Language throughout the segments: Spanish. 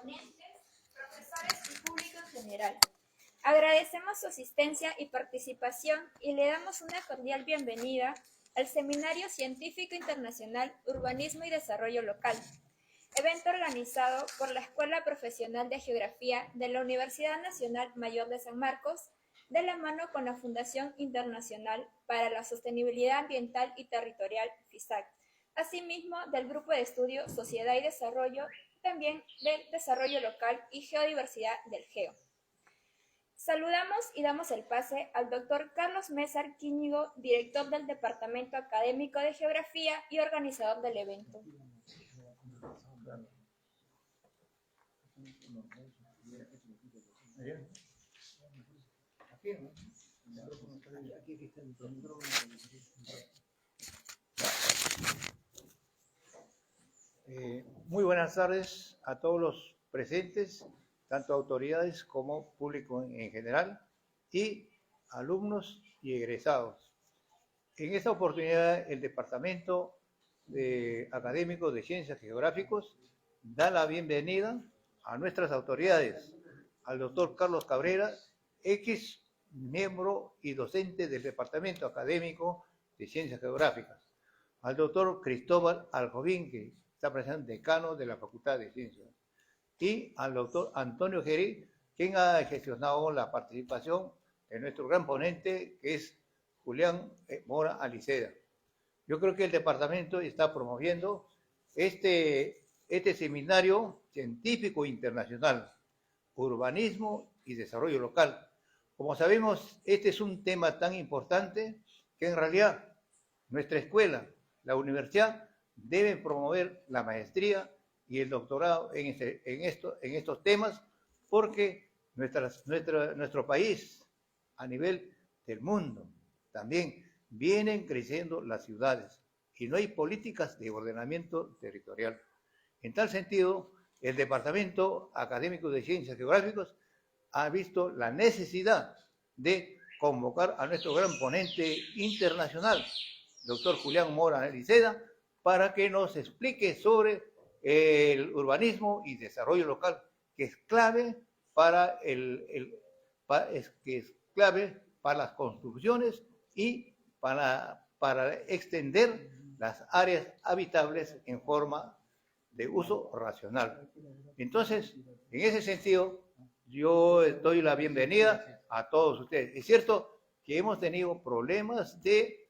ponentes, profesores y público en general. Agradecemos su asistencia y participación y le damos una cordial bienvenida al Seminario Científico Internacional Urbanismo y Desarrollo Local, evento organizado por la Escuela Profesional de Geografía de la Universidad Nacional Mayor de San Marcos, de la mano con la Fundación Internacional para la Sostenibilidad Ambiental y Territorial, FISAC, asimismo del Grupo de Estudio Sociedad y Desarrollo, también del Desarrollo Local y Geodiversidad del GEO. Saludamos y damos el pase al doctor Carlos Mézar Quíñigo, director del Departamento Académico de Geografía y organizador del evento. Muy buenas tardes a todos los presentes, tanto autoridades como público en general, y alumnos y egresados. En esta oportunidad, el Departamento Académico de Ciencias Geográficas da la bienvenida a nuestras autoridades, al doctor Carlos Cabrera, ex miembro y docente del Departamento Académico de Ciencias Geográficas, al doctor Cristóbal Aljobín, que está presente, decano de la Facultad de Ciencias, y al doctor Antonio Geri, quien ha gestionado la participación de nuestro gran ponente, que es Julián Mora Aliceda. Yo creo que el departamento está promoviendo este seminario científico internacional, urbanismo y desarrollo local. Como sabemos, este es un tema tan importante que en realidad nuestra escuela, la universidad, debe promover la maestría y el doctorado en estos temas, porque nuestro país, a nivel del mundo, también vienen creciendo las ciudades y no hay políticas de ordenamiento territorial. En tal sentido, el Departamento Académico de Ciencias Geográficas ha visto la necesidad de convocar a nuestro gran ponente internacional, doctor Julián Mora Aliceda, para que nos explique sobre el urbanismo y desarrollo local, que es clave para las construcciones y para extender las áreas habitables en forma de uso racional. Entonces, en ese sentido, yo doy la bienvenida a todos ustedes. Es cierto que hemos tenido problemas de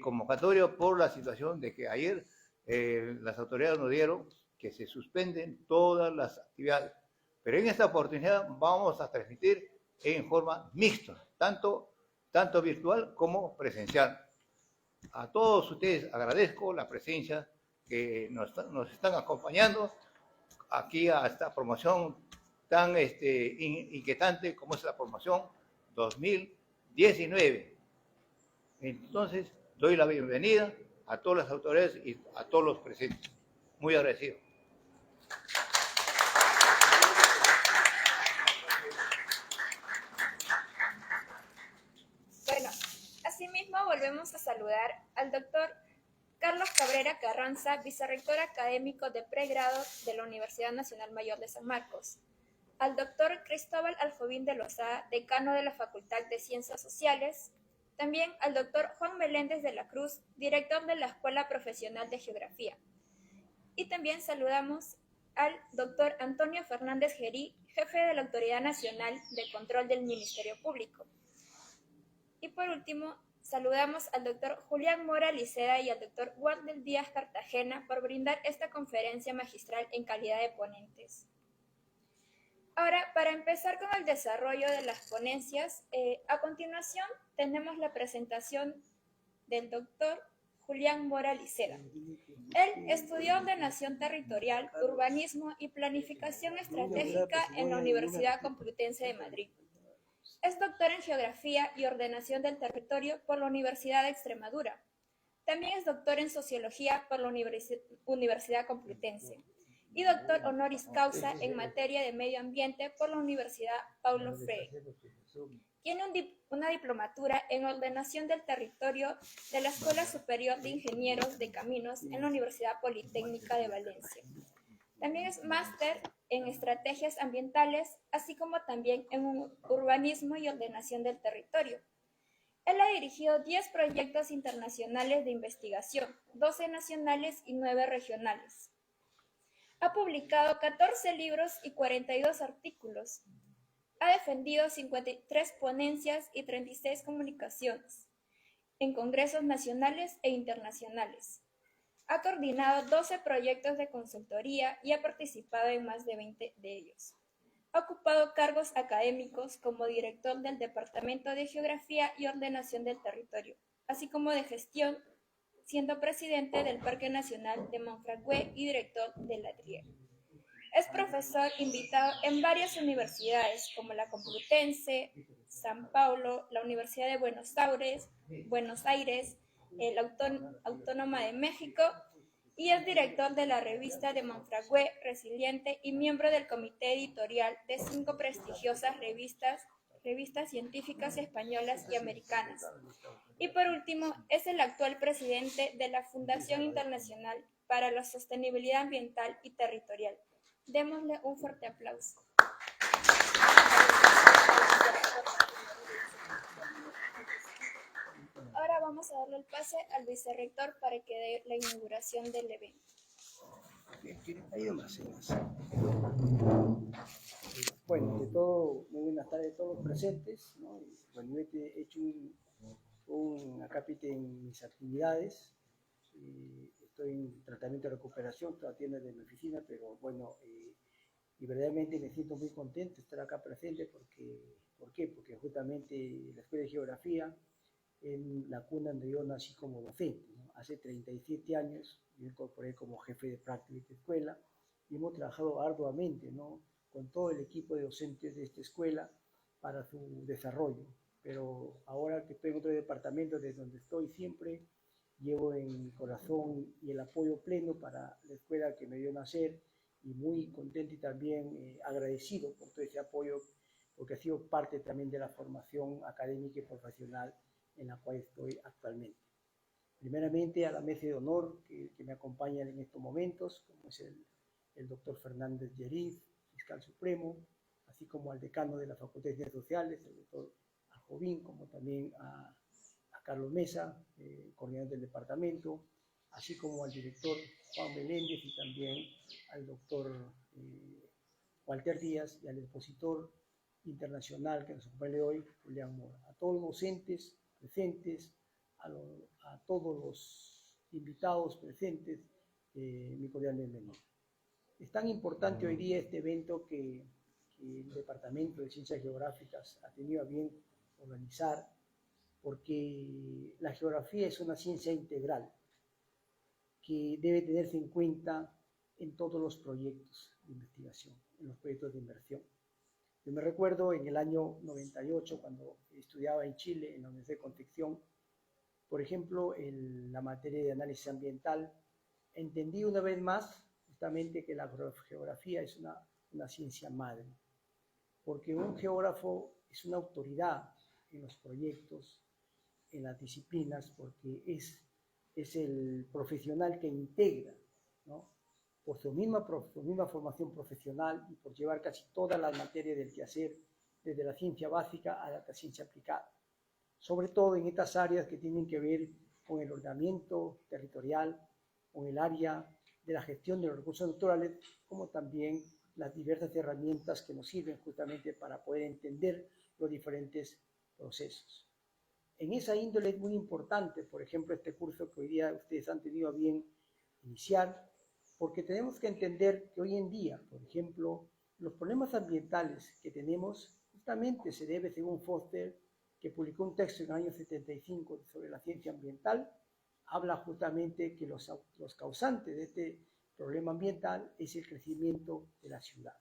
convocatoria por la situación de que ayer las autoridades nos dieron que se suspenden todas las actividades. Pero en esta oportunidad vamos a transmitir en forma mixta, tanto virtual como presencial. A todos ustedes agradezco la presencia que nos están acompañando aquí a esta promoción tan inquietante como es la promoción 2019. Entonces, doy la bienvenida a todas las autoridades y a todos los presentes. Muy agradecido. Bueno, asimismo volvemos a saludar al doctor Carlos Cabrera Carranza, vicerrector académico de pregrado de la Universidad Nacional Mayor de San Marcos, al doctor Cristóbal Aljobín de Lozada, decano de la Facultad de Ciencias Sociales, también al doctor Juan Meléndez de la Cruz, director de la Escuela Profesional de Geografía. Y también saludamos al doctor Antonio Fernández Gerí, jefe de la Autoridad Nacional de Control del Ministerio Público. Y por último, saludamos al doctor Julián Mora Aliceda y al doctor Wardel Díaz Cartagena por brindar esta conferencia magistral en calidad de ponentes. Ahora, para empezar con el desarrollo de las ponencias, a continuación tenemos la presentación del doctor Julián Mora Aliceda. Él estudió ordenación territorial, urbanismo y planificación estratégica en la Universidad Complutense de Madrid. Es doctor en Geografía y Ordenación del Territorio por la Universidad de Extremadura. También es doctor en Sociología por la Universidad Complutense y doctor honoris causa en materia de medio ambiente por la Universidad Paulo Freire. Tiene una diplomatura en Ordenación del Territorio de la Escuela Superior de Ingenieros de Caminos en la Universidad Politécnica de Valencia. También es máster en estrategias ambientales, así como también en urbanismo y ordenación del territorio. Él ha dirigido 10 proyectos internacionales de investigación, 12 nacionales y 9 regionales. Ha publicado 14 libros y 42 artículos. Ha defendido 53 ponencias y 36 comunicaciones en congresos nacionales e internacionales. Ha coordinado 12 proyectos de consultoría y ha participado en más de 20 de ellos. Ha ocupado cargos académicos como director del Departamento de Geografía y Ordenación del Territorio, así como de gestión, siendo presidente del Parque Nacional de Monfragüe y director del Adriel. Es profesor invitado en varias universidades como la Complutense, San Paulo, la Universidad de Buenos Aires, la Autónoma de México, y es director de la revista de Monfragüe Resiliente y miembro del comité editorial de 5 prestigiosas revistas científicas españolas y americanas. Y por último, es el actual presidente de la Fundación Internacional para la Sostenibilidad Ambiental y Territorial. Démosle un fuerte aplauso. Ahora vamos a darle el pase al vicerrector para que dé la inauguración del evento. Bueno, de todo, muy buenas tardes a todos los presentes, ¿no? Bueno, yo he hecho un acápite en mis actividades. Estoy en tratamiento de recuperación, estoy atiendo de mi oficina, pero bueno, y verdaderamente me siento muy contento de estar acá presente ¿por qué? Porque justamente la Escuela de Geografía es la cuna donde yo nací como docente, ¿no? Hace 37 años yo me incorporé como jefe de práctica de esta escuela y hemos trabajado arduamente, ¿no?, con todo el equipo de docentes de esta escuela para su desarrollo. Pero ahora que estoy en otro departamento de donde estoy siempre, llevo en mi corazón y el apoyo pleno para la escuela que me dio nacer, y muy contento y también agradecido por todo ese apoyo, porque ha sido parte también de la formación académica y profesional en la cual estoy actualmente. Primeramente a la mesa de honor que me acompañan en estos momentos, como es el doctor Fernández Yeriz, fiscal supremo, así como al decano de la Facultad de Ciencias Sociales, el doctor Aljovín, como también a Carlos Mesa, coordinador del departamento, así como al director Juan Meléndez y también al doctor Walter Díaz y al expositor internacional que nos acompaña hoy, Julián Mora. A todos los docentes presentes, a todos los invitados presentes, mi cordial bienvenida. Es tan importante hoy día este evento que el Departamento de Ciencias Geográficas ha tenido a bien organizar, porque la geografía es una ciencia integral que debe tenerse en cuenta en todos los proyectos de investigación, en los proyectos de inversión. Yo me recuerdo en el año 98, cuando estudiaba en Chile, en la Universidad de Concepción, por ejemplo, en la materia de análisis ambiental, entendí una vez más justamente que la geografía es una ciencia madre, porque un geógrafo es una autoridad en los proyectos, en las disciplinas, porque es el profesional que integra, ¿no?, por su misma formación profesional y por llevar casi todas las materias del quehacer, desde la ciencia básica a la ciencia aplicada, sobre todo en estas áreas que tienen que ver con el ordenamiento territorial, con el área de la gestión de los recursos naturales, como también las diversas herramientas que nos sirven justamente para poder entender los diferentes procesos. En esa índole es muy importante, por ejemplo, este curso que hoy día ustedes han tenido a bien iniciar, porque tenemos que entender que hoy en día, por ejemplo, los problemas ambientales que tenemos justamente se debe, según Foster, que publicó un texto en el año 75 sobre la ciencia ambiental, habla justamente que los causantes de este problema ambiental es el crecimiento de la ciudad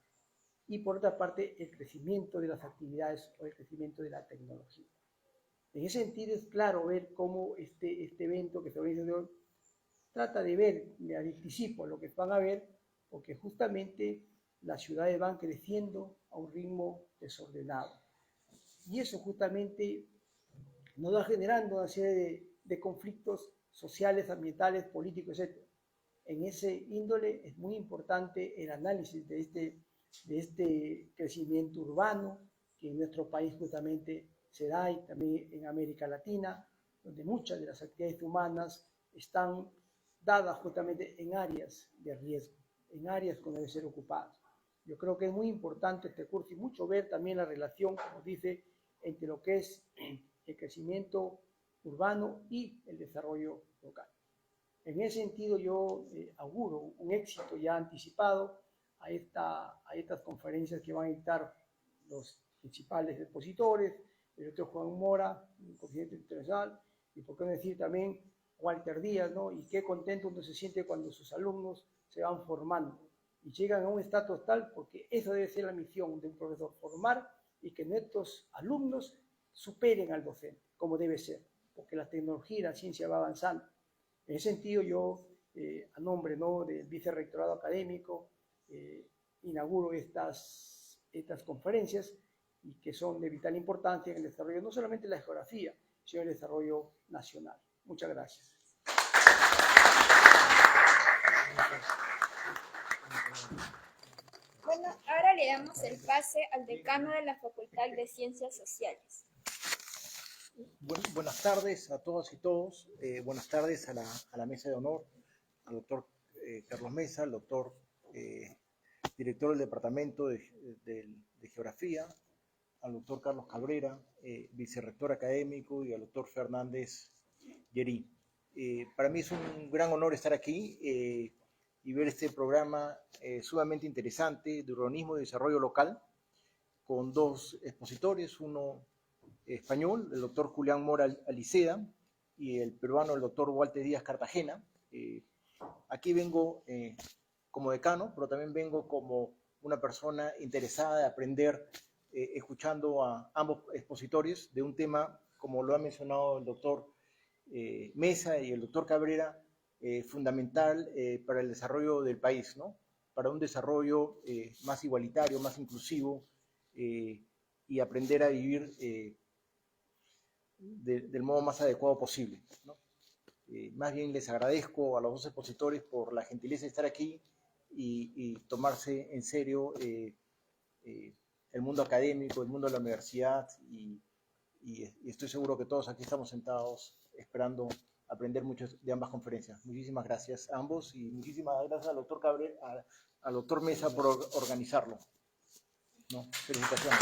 y, por otra parte, el crecimiento de las actividades o el crecimiento de la tecnología. En ese sentido es claro ver cómo este evento que se organiza hoy trata de ver, me anticipo lo que van a ver, porque justamente las ciudades van creciendo a un ritmo desordenado. Y eso justamente nos va generando una serie de conflictos sociales, ambientales, políticos, etc. En ese índole es muy importante el análisis de este crecimiento urbano que en nuestro país justamente se da y también en América Latina, donde muchas de las actividades humanas están dadas justamente en áreas de riesgo, en áreas que deben ser ocupadas. Yo creo que es muy importante este curso y mucho ver también la relación, como dice, entre lo que es el crecimiento urbano y el desarrollo local. En ese sentido, yo auguro un éxito ya anticipado a estas conferencias que van a dictar los principales expositores, el doctor Juan Mora, el presidente internacional, y por qué no decir también Walter Díaz, ¿no? Y qué contento uno se siente cuando sus alumnos se van formando y llegan a un estatus tal, porque esa debe ser la misión de un profesor, formar y que nuestros alumnos superen al docente, como debe ser, porque la tecnología y la ciencia va avanzando. En ese sentido, yo, a nombre, ¿no?, del Vicerrectorado Académico, inauguro estas conferencias y que son de vital importancia en el desarrollo, no solamente de la geografía, sino en el desarrollo nacional. Muchas gracias. Bueno, ahora le damos el pase al decano de la Facultad de Ciencias Sociales. Buenas tardes a todas y todos. Buenas tardes a la mesa de honor, al doctor Carlos Mesa, al doctor director del Departamento de Geografía, al doctor Carlos Cabrera, vicerrector académico, y al doctor Fernández Llerí. Para mí es un gran honor estar aquí y ver este programa sumamente interesante de urbanismo y desarrollo local, con dos expositores, uno español, el doctor Julián Mora Aliceda, y el peruano, el doctor Walter Díaz Cartagena. Aquí vengo como decano, pero también vengo como una persona interesada de aprender, escuchando a ambos expositores de un tema, como lo ha mencionado el doctor Mesa y el doctor Cabrera, fundamental para el desarrollo del país, ¿no? Para un desarrollo más igualitario, más inclusivo, y aprender a vivir del modo más adecuado posible, ¿no? Más bien les agradezco a los dos expositores por la gentileza de estar aquí y tomarse en serio el mundo académico, el mundo de la universidad, y estoy seguro que todos aquí estamos sentados esperando aprender mucho de ambas conferencias. Muchísimas gracias a ambos y muchísimas gracias al doctor Cabrera, al doctor Mesa por organizarlo, ¿no? Felicitaciones.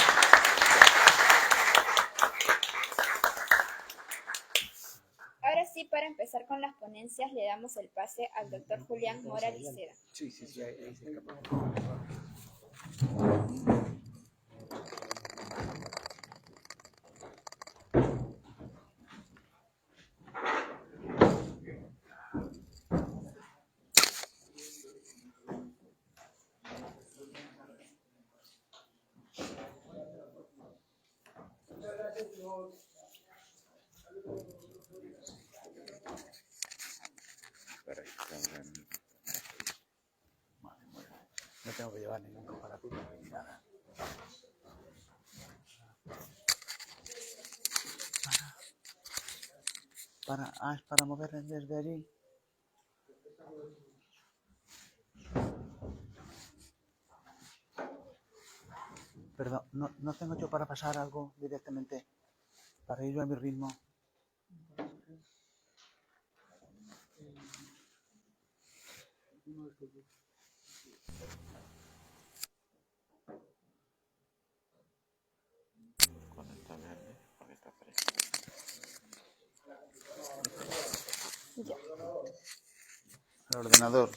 Ahora sí, para empezar con las ponencias, le damos el pase al doctor Julián Mora Aliceda. Sí, ahí se escapa. No tengo que llevar ningún comparativo ni nada. Es para mover desde allí. Perdón, no tengo yo para pasar algo directamente, para ir yo a mi ritmo. Ya. El ordenador.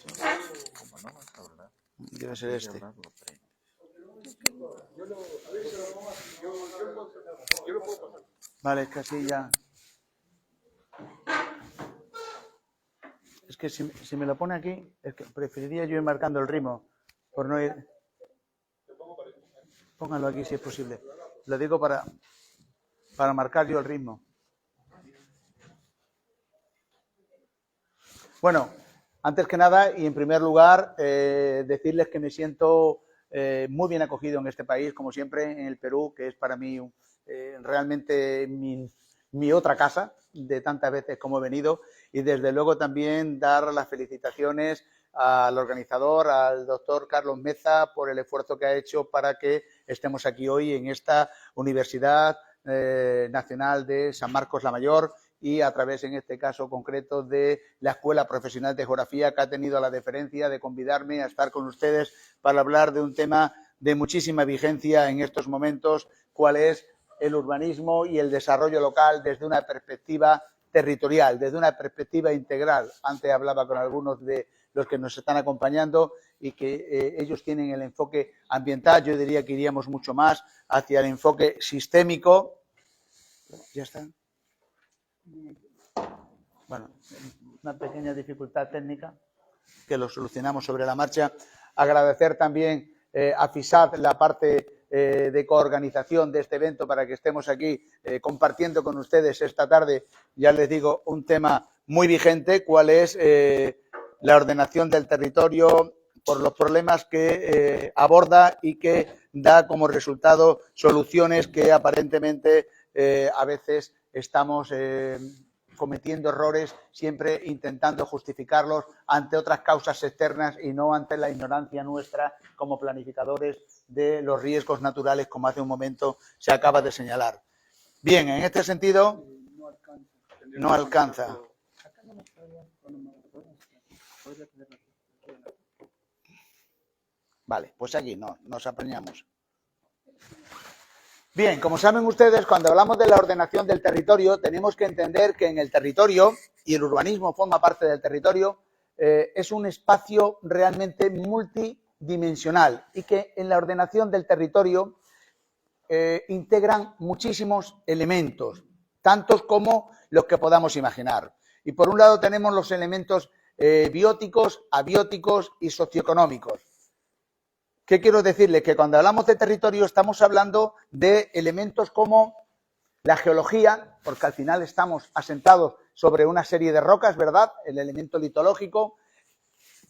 Debe ser este. Vale, es que así ya. Es que si me lo pone aquí, es que preferiría yo ir marcando el ritmo, por no ir. Póngalo aquí si es posible. Lo digo para marcar yo el ritmo. Bueno, antes que nada y en primer lugar, decirles que me siento muy bien acogido en este país, como siempre, en el Perú, que es para mí realmente mi otra casa, de tantas veces como he venido, y desde luego también dar las felicitaciones al organizador, al doctor Carlos Meza, por el esfuerzo que ha hecho para que estemos aquí hoy en esta Universidad Nacional de San Marcos la Mayor y a través, en este caso concreto, de la Escuela Profesional de Geografía, que ha tenido la deferencia de convidarme a estar con ustedes para hablar de un tema de muchísima vigencia en estos momentos, cuál es el urbanismo y el desarrollo local desde una perspectiva territorial, desde una perspectiva integral. Antes hablaba con algunos de los que nos están acompañando y que ellos tienen el enfoque ambiental. Yo diría que iríamos mucho más hacia el enfoque sistémico. ¿Ya está? Bueno, una pequeña dificultad técnica que lo solucionamos sobre la marcha. Agradecer también a FISAD la parte de coorganización de este evento para que estemos aquí compartiendo con ustedes esta tarde, ya les digo, un tema muy vigente, cuál es la ordenación del territorio por los problemas que aborda y que da como resultado soluciones que aparentemente a veces estamos cometiendo errores, siempre intentando justificarlos ante otras causas externas y no ante la ignorancia nuestra como planificadores de los riesgos naturales, como hace un momento se acaba de señalar. Bien, en este sentido, no alcanza. Vale, pues aquí nos apañamos. Bien, como saben ustedes, cuando hablamos de la ordenación del territorio, tenemos que entender que en el territorio, y el urbanismo forma parte del territorio, es un espacio realmente multidimensional y que en la ordenación del territorio integran muchísimos elementos, tantos como los que podamos imaginar. Y por un lado tenemos los elementos bióticos, abióticos y socioeconómicos. ¿Qué quiero decirles? Que cuando hablamos de territorio estamos hablando de elementos como la geología, porque al final estamos asentados sobre una serie de rocas, ¿verdad? El elemento litológico,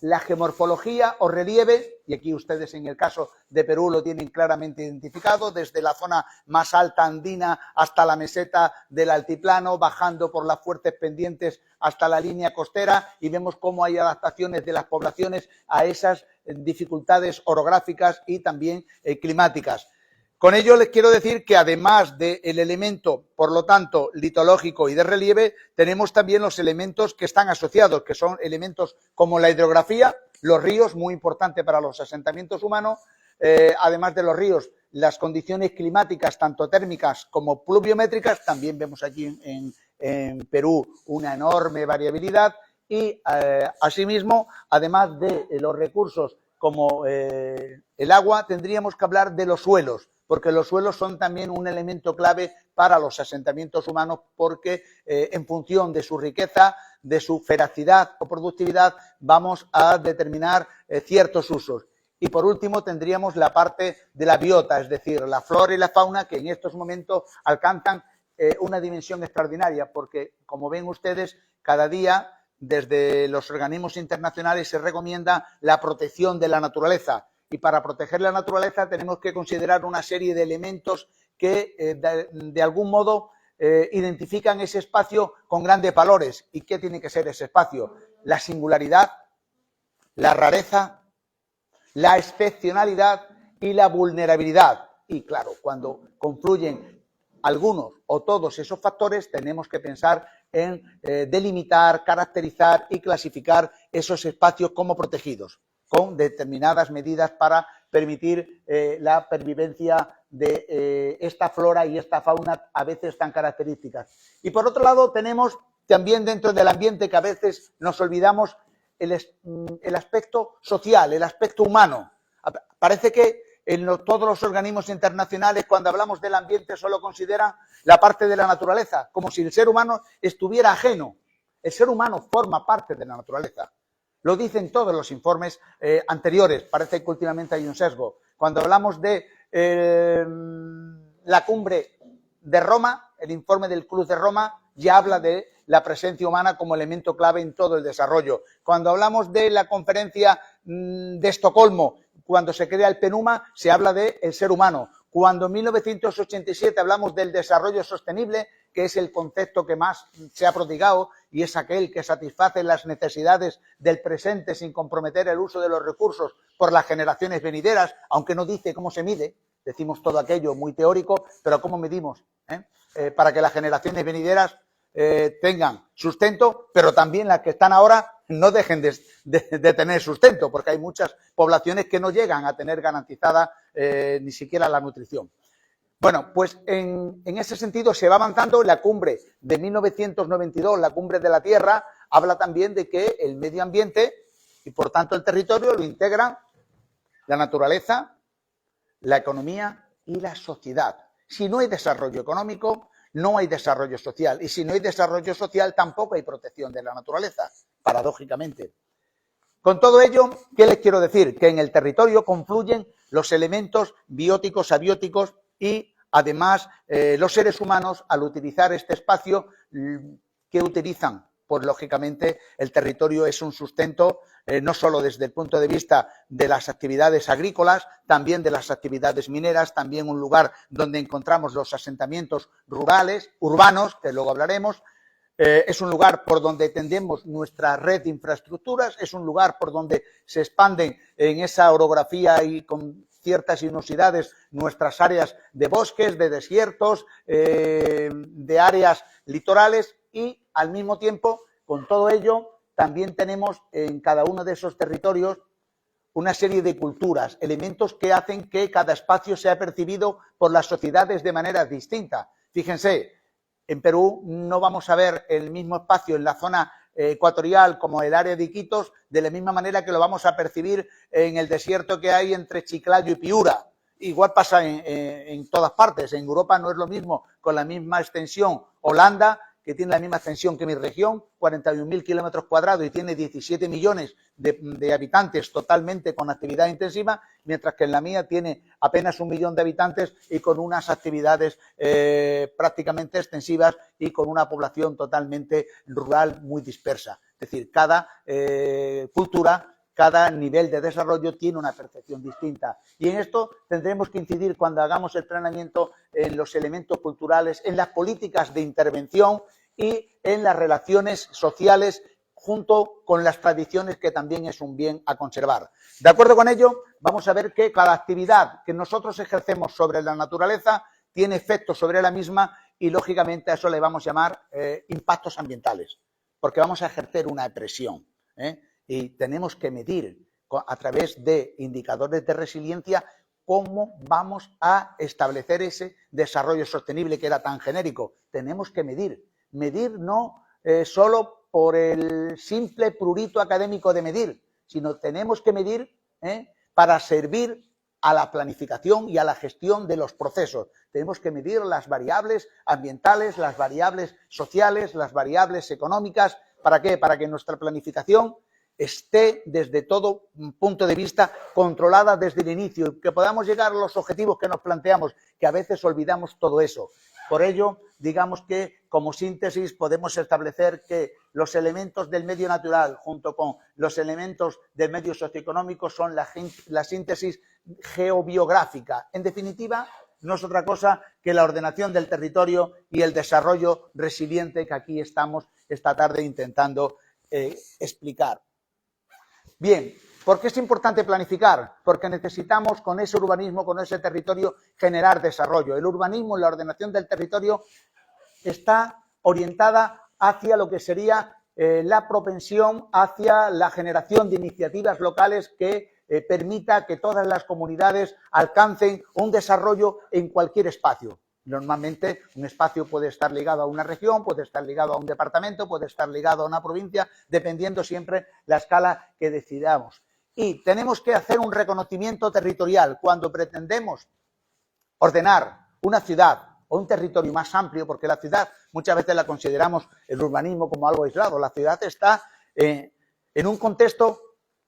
la geomorfología o relieve, y aquí ustedes en el caso de Perú lo tienen claramente identificado, desde la zona más alta andina hasta la meseta del altiplano, bajando por las fuertes pendientes hasta la línea costera, y vemos cómo hay adaptaciones de las poblaciones a esas dificultades orográficas y también climáticas. Con ello les quiero decir que además del elemento, por lo tanto, litológico y de relieve, tenemos también los elementos que están asociados, que son elementos como la hidrografía, los ríos, muy importante para los asentamientos humanos, además de los ríos, las condiciones climáticas, tanto térmicas como pluviométricas, también vemos aquí en Perú una enorme variabilidad y, asimismo, además de los recursos como el agua, tendríamos que hablar de los suelos, porque los suelos son también un elemento clave para los asentamientos humanos, porque en función de su riqueza, de su feracidad o productividad, vamos a determinar ciertos usos. Y por último tendríamos la parte de la biota, es decir, la flora y la fauna, que en estos momentos alcanzan una dimensión extraordinaria, porque como ven ustedes, cada día desde los organismos internacionales se recomienda la protección de la naturaleza. Y para proteger la naturaleza tenemos que considerar una serie de elementos que de algún modo identifican ese espacio con grandes valores. ¿Y qué tiene que ser ese espacio? La singularidad, la rareza, la excepcionalidad y la vulnerabilidad. Y claro, cuando confluyen algunos o todos esos factores, tenemos que pensar en delimitar, caracterizar y clasificar esos espacios como protegidos, con determinadas medidas para permitir la pervivencia de esta flora y esta fauna a veces tan características. Y por otro lado tenemos también dentro del ambiente, que a veces nos olvidamos, el aspecto social, el aspecto humano. Parece que todos los organismos internacionales, cuando hablamos del ambiente, solo consideran la parte de la naturaleza, como si el ser humano estuviera ajeno. El ser humano forma parte de la naturaleza. Lo dicen todos los informes anteriores. Parece que últimamente hay un sesgo. Cuando hablamos de la cumbre de Roma, el informe del Club de Roma ya habla de la presencia humana como elemento clave en todo el desarrollo. Cuando hablamos de la conferencia de Estocolmo, cuando se crea el PNUMA, se habla del ser humano. Cuando en 1987 hablamos del desarrollo sostenible, que es el concepto que más se ha prodigado y es aquel que satisface las necesidades del presente sin comprometer el uso de los recursos por las generaciones venideras, aunque no dice cómo se mide, decimos todo aquello muy teórico, pero ¿cómo medimos? Para que las generaciones venideras tengan sustento, pero también las que están ahora no dejen de tener sustento, porque hay muchas poblaciones que no llegan a tener garantizada ni siquiera la nutrición. Bueno, pues en ese sentido se va avanzando. La cumbre de 1992, la cumbre de la Tierra, habla también de que el medio ambiente y por tanto el territorio lo integran la naturaleza, la economía y la sociedad. Si no hay desarrollo económico, no hay desarrollo social. Y si no hay desarrollo social, tampoco hay protección de la naturaleza, paradójicamente. Con todo ello, ¿qué les quiero decir? Que en el territorio confluyen los elementos bióticos, abióticos y, además, los seres humanos, al utilizar este espacio, ¿qué utilizan? Pues, lógicamente, el territorio es un sustento no solo desde el punto de vista de las actividades agrícolas, también de las actividades mineras, también un lugar donde encontramos los asentamientos rurales, urbanos, que luego hablaremos. Es un lugar por donde tendemos nuestra red de infraestructuras, es un lugar por donde se expanden en esa orografía y con ciertas sinuosidades nuestras áreas de bosques, de desiertos, de áreas litorales y, al mismo tiempo, con todo ello, también tenemos en cada uno de esos territorios una serie de culturas, elementos que hacen que cada espacio sea percibido por las sociedades de manera distinta. Fíjense, en Perú no vamos a ver el mismo espacio en la zona ecuatorial como el área de Iquitos, de la misma manera que lo vamos a percibir en el desierto que hay entre Chiclayo y Piura. Igual pasa en todas partes. En Europa no es lo mismo, con la misma extensión. Holanda, que tiene la misma extensión que mi región, 41.000 kilómetros cuadrados y tiene 17 millones de habitantes totalmente con actividad intensiva, mientras que en la mía tiene apenas 1 millón de habitantes y con unas actividades prácticamente extensivas y con una población totalmente rural muy dispersa. Es decir, cada cultura, cada nivel de desarrollo tiene una percepción distinta. Y en esto tendremos que incidir cuando hagamos el planeamiento en los elementos culturales, en las políticas de intervención y en las relaciones sociales junto con las tradiciones, que también es un bien a conservar. De acuerdo con ello, vamos a ver que cada actividad que nosotros ejercemos sobre la naturaleza tiene efectos sobre la misma y, lógicamente, a eso le vamos a llamar impactos ambientales, porque vamos a ejercer una presión, y tenemos que medir a través de indicadores de resiliencia cómo vamos a establecer ese desarrollo sostenible que era tan genérico. Tenemos que medir no solo por el simple prurito académico de medir, sino tenemos que medir para servir a la planificación y a la gestión de los procesos. Tenemos que medir las variables ambientales, las variables sociales, las variables económicas. ¿Para qué? Para que nuestra planificación esté desde todo punto de vista controlada desde el inicio y que podamos llegar a los objetivos que nos planteamos, que a veces olvidamos todo eso. Por ello, digamos que como síntesis podemos establecer que los elementos del medio natural junto con los elementos del medio socioeconómico son la síntesis geobiográfica. En definitiva, no es otra cosa que la ordenación del territorio y el desarrollo resiliente que aquí estamos esta tarde intentando explicar. Bien, ¿por qué es importante planificar? Porque necesitamos con ese urbanismo, con ese territorio, generar desarrollo. El urbanismo y la ordenación del territorio está orientada hacia lo que sería la propensión hacia la generación de iniciativas locales que permita que todas las comunidades alcancen un desarrollo en cualquier espacio. Normalmente un espacio puede estar ligado a una región, puede estar ligado a un departamento, puede estar ligado a una provincia, dependiendo siempre la escala que decidamos. Y tenemos que hacer un reconocimiento territorial cuando pretendemos ordenar una ciudad o un territorio más amplio, porque la ciudad muchas veces la consideramos el urbanismo como algo aislado. La ciudad está en un contexto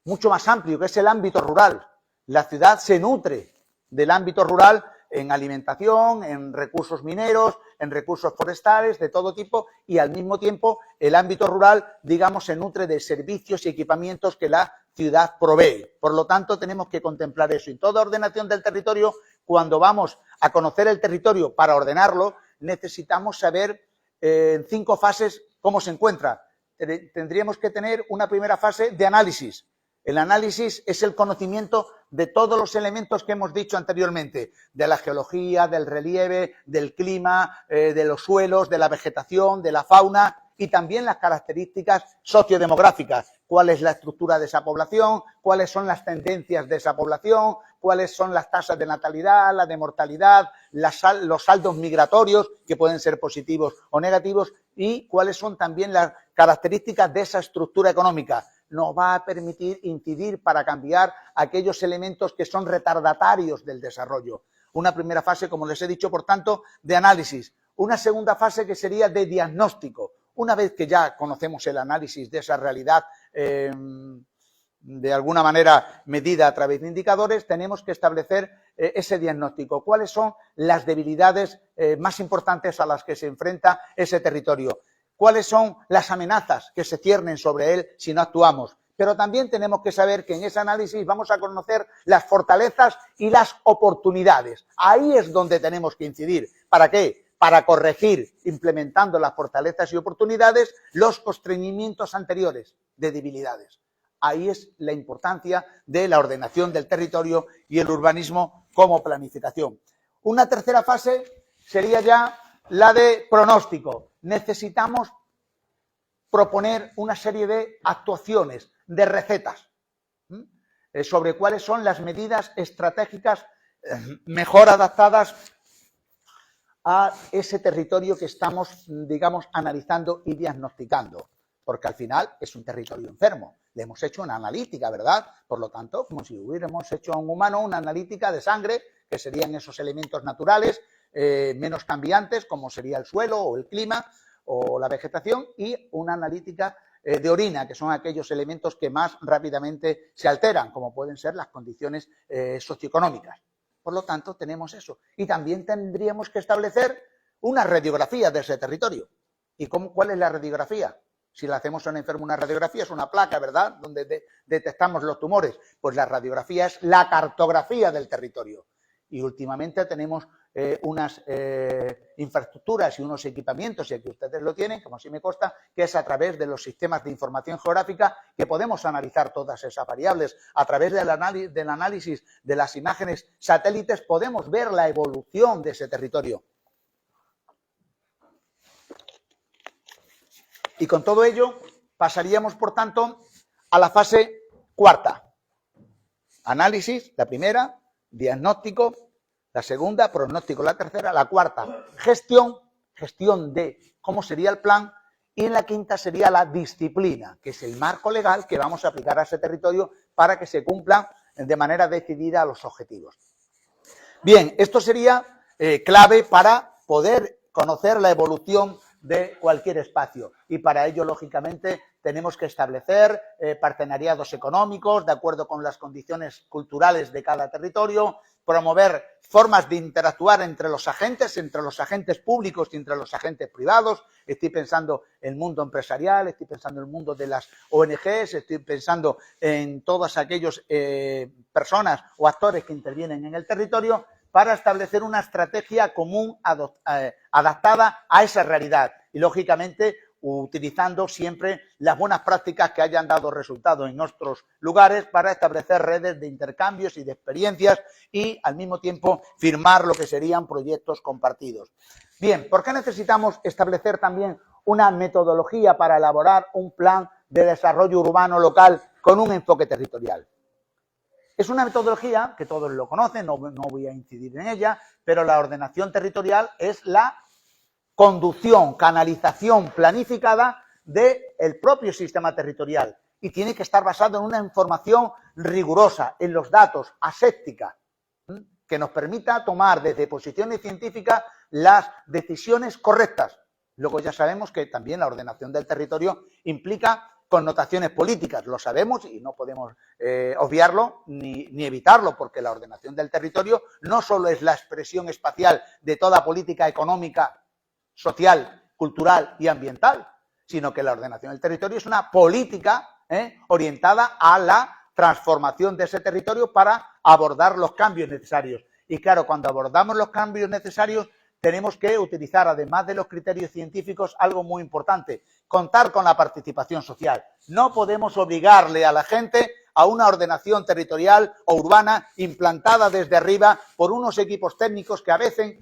mucho más amplio, que es el ámbito rural. La ciudad se nutre del ámbito rural en alimentación, en recursos mineros, en recursos forestales, de todo tipo, y al mismo tiempo el ámbito rural, digamos, se nutre de servicios y equipamientos que la ciudad provee. Por lo tanto, tenemos que contemplar eso. Y toda ordenación del territorio, cuando vamos a conocer el territorio para ordenarlo, necesitamos saber en 5 fases cómo se encuentra. tendríamos que tener una primera fase de análisis. El análisis es el conocimiento de todos los elementos que hemos dicho anteriormente, de la geología, del relieve, del clima, de los suelos, de la vegetación, de la fauna y también las características sociodemográficas. ¿Cuál es la estructura de esa población? ¿Cuáles son las tendencias de esa población? ¿Cuáles son las tasas de natalidad, la de mortalidad, los saldos migratorios, que pueden ser positivos o negativos? Y cuáles son también las características de esa estructura económica. Nos va a permitir incidir para cambiar aquellos elementos que son retardatarios del desarrollo. Una primera fase, como les he dicho, por tanto, de análisis. Una segunda fase que sería de diagnóstico. Una vez que ya conocemos el análisis de esa realidad de alguna manera medida a través de indicadores, tenemos que establecer ese diagnóstico. ¿Cuáles son las debilidades más importantes a las que se enfrenta ese territorio? ¿Cuáles son las amenazas que se ciernen sobre él si no actuamos? Pero también tenemos que saber que en ese análisis vamos a conocer las fortalezas y las oportunidades. Ahí es donde tenemos que incidir. ¿Para qué? Para corregir, implementando las fortalezas y oportunidades, los constreñimientos anteriores de debilidades. Ahí es la importancia de la ordenación del territorio y el urbanismo como planificación. Una tercera fase sería ya la de pronóstico. Necesitamos proponer una serie de actuaciones, de recetas, sobre cuáles son las medidas estratégicas mejor adaptadas a ese territorio que estamos, digamos, analizando y diagnosticando, porque al final es un territorio enfermo. Le hemos hecho una analítica, ¿verdad? Por lo tanto, como si hubiéramos hecho a un humano una analítica de sangre, que serían esos elementos naturales menos cambiantes, como sería el suelo o el clima o la vegetación, y una analítica de orina, que son aquellos elementos que más rápidamente se alteran, como pueden ser las condiciones socioeconómicas. Por lo tanto, tenemos eso. Y también tendríamos que establecer una radiografía de ese territorio. ¿Y cuál es la radiografía? Si la hacemos a un enfermo, una radiografía es una placa, ¿verdad?, donde detectamos los tumores. Pues la radiografía es la cartografía del territorio. Y últimamente tenemos unas infraestructuras y unos equipamientos, y aquí ustedes lo tienen, como así me consta, que es a través de los sistemas de información geográfica que podemos analizar todas esas variables. A través del análisis de las imágenes satélites podemos ver la evolución de ese territorio. Y con todo ello pasaríamos, por tanto, a la fase cuarta. Análisis, la primera, diagnóstico, la segunda, pronóstico, la tercera, la cuarta, gestión de cómo sería el plan, y en la quinta sería la disciplina, que es el marco legal que vamos a aplicar a ese territorio para que se cumplan de manera decidida los objetivos. Bien, esto sería clave para poder conocer la evolución de cualquier espacio, y para ello, lógicamente, tenemos que establecer partenariados económicos de acuerdo con las condiciones culturales de cada territorio, promover formas de interactuar entre los agentes públicos y entre los agentes privados. Estoy pensando en el mundo empresarial, estoy pensando en el mundo de las ONGs, estoy pensando en todas aquellas personas o actores que intervienen en el territorio, para establecer una estrategia común adaptada a esa realidad y, lógicamente, utilizando siempre las buenas prácticas que hayan dado resultado en nuestros lugares para establecer redes de intercambios y de experiencias y, al mismo tiempo, firmar lo que serían proyectos compartidos. Bien, ¿por qué necesitamos establecer también una metodología para elaborar un plan de desarrollo urbano local con un enfoque territorial? Es una metodología que todos lo conocen, no voy a incidir en ella, pero la ordenación territorial es la conducción, canalización planificada del propio sistema territorial y tiene que estar basado en una información rigurosa, en los datos, aséptica, que nos permita tomar desde posiciones científicas las decisiones correctas. Luego ya sabemos que también la ordenación del territorio implica connotaciones políticas, lo sabemos y no podemos obviarlo ni evitarlo, porque la ordenación del territorio no solo es la expresión espacial de toda política económica, social, cultural y ambiental, sino que la ordenación del territorio es una política orientada a la transformación de ese territorio para abordar los cambios necesarios. Y claro, cuando abordamos los cambios necesarios, tenemos que utilizar, además de los criterios científicos, algo muy importante: contar con la participación social. No podemos obligarle a la gente a una ordenación territorial o urbana implantada desde arriba por unos equipos técnicos que a veces,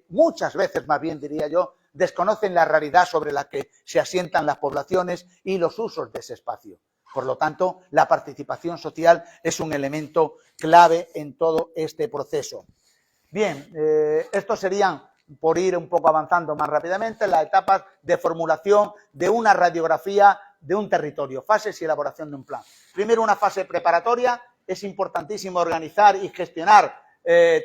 muchas veces más bien diría yo, desconocen la realidad sobre la que se asientan las poblaciones y los usos de ese espacio. Por lo tanto, la participación social es un elemento clave en todo este proceso. Bien, estos serían, por ir un poco avanzando más rápidamente, las etapas de formulación de una radiografía de un territorio, fases y elaboración de un plan. Primero, una fase preparatoria. Es importantísimo organizar y gestionar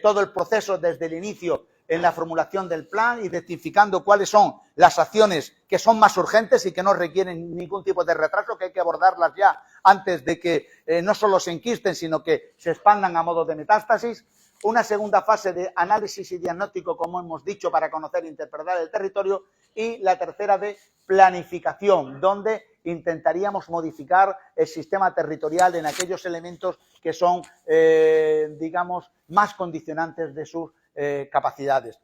todo el proceso desde el inicio en la formulación del plan, identificando cuáles son las acciones que son más urgentes y que no requieren ningún tipo de retraso, que hay que abordarlas ya antes de que no solo se enquisten, sino que se expandan a modo de metástasis. Una segunda fase de análisis y diagnóstico, como hemos dicho, para conocer e interpretar el territorio. Y la tercera de planificación, donde intentaríamos modificar el sistema territorial en aquellos elementos que son, digamos, más condicionantes de sus capacidades.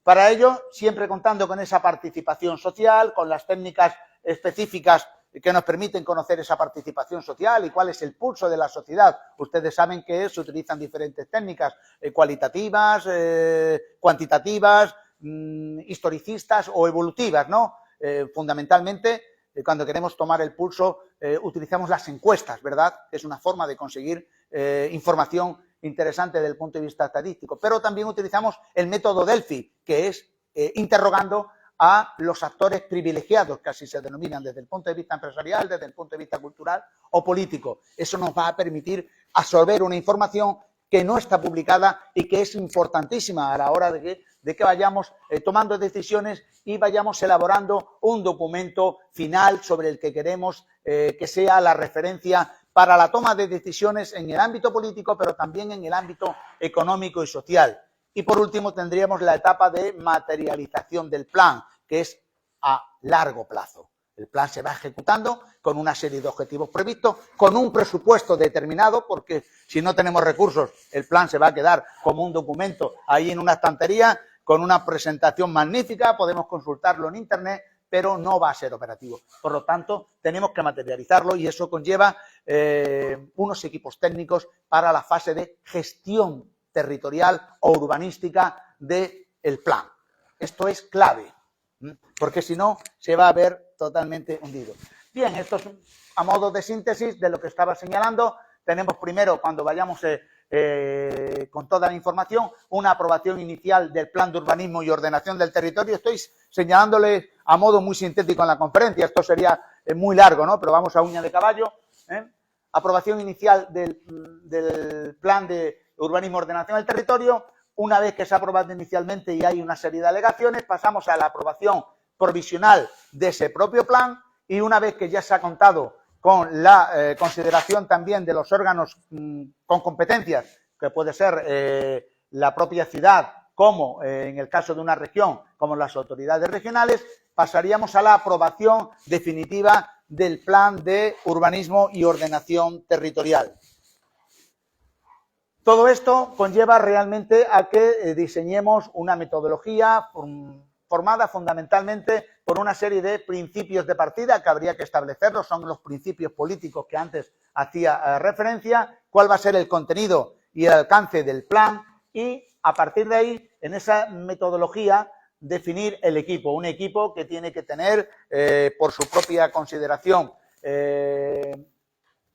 Para ello, siempre contando con esa participación social, con las técnicas específicas que nos permiten conocer esa participación social y cuál es el pulso de la sociedad. Ustedes saben que se utilizan diferentes técnicas cualitativas, cuantitativas, historicistas o evolutivas, ¿no? Fundamentalmente, cuando queremos tomar el pulso, utilizamos las encuestas, ¿verdad? Es una forma de conseguir información interesante desde el punto de vista estadístico. Pero también utilizamos el método Delphi, que es interrogando a los actores privilegiados, que así se denominan desde el punto de vista empresarial, desde el punto de vista cultural o político. Eso nos va a permitir absorber una información que no está publicada y que es importantísima a la hora de que vayamos tomando decisiones y vayamos elaborando un documento final sobre el que queremos que sea la referencia para la toma de decisiones en el ámbito político, pero también en el ámbito económico y social. Y por último tendríamos la etapa de materialización del plan, que es a largo plazo. El plan se va ejecutando con una serie de objetivos previstos, con un presupuesto determinado, porque si no tenemos recursos, el plan se va a quedar como un documento ahí en una estantería, con una presentación magnífica, podemos consultarlo en Internet, pero no va a ser operativo. Por lo tanto, tenemos que materializarlo y eso conlleva unos equipos técnicos para la fase de gestión territorial o urbanística del plan. Esto es clave, porque si no se va a ver totalmente hundido. Bien, esto es a modo de síntesis de lo que estaba señalando. Tenemos primero, cuando vayamos con toda la información, una aprobación inicial del plan de urbanismo y ordenación del territorio. Estoy señalándole a modo muy sintético en la conferencia, esto sería muy largo, ¿no? Pero vamos a uña de caballo. Aprobación inicial del plan de urbanismo y ordenación del territorio. Una vez que se ha aprobado inicialmente y hay una serie de alegaciones, pasamos a la aprobación provisional de ese propio plan, y una vez que ya se ha contado con la consideración también de los órganos con competencias, que puede ser la propia ciudad, como en el caso de una región, como las autoridades regionales, pasaríamos a la aprobación definitiva del plan de urbanismo y ordenación territorial. Todo esto conlleva realmente a que diseñemos una metodología formada fundamentalmente por una serie de principios de partida que habría que establecerlos, son los principios políticos que antes hacía referencia, cuál va a ser el contenido y el alcance del plan, y a partir de ahí, en esa metodología, definir el equipo, un equipo que tiene que tener, por su propia consideración,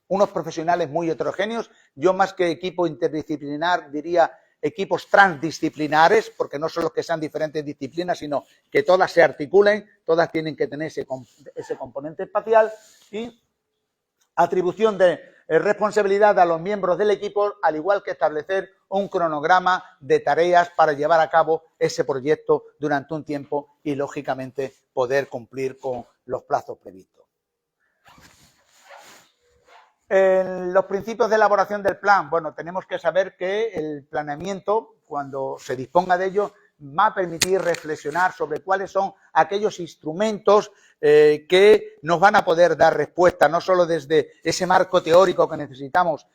unos profesionales muy heterogéneos. Yo, más que equipo interdisciplinar, diría equipos transdisciplinares, porque no son los que sean diferentes disciplinas, sino que todas se articulen, todas tienen que tener ese componente espacial, y atribución de responsabilidad a los miembros del equipo, al igual que establecer un cronograma de tareas para llevar a cabo ese proyecto durante un tiempo y, lógicamente, poder cumplir con los plazos previstos. En los principios de elaboración del plan, bueno, tenemos que saber que el planeamiento, cuando se disponga de ello, va a permitir reflexionar sobre cuáles son aquellos instrumentos que nos van a poder dar respuesta, no solo desde ese marco teórico que necesitamos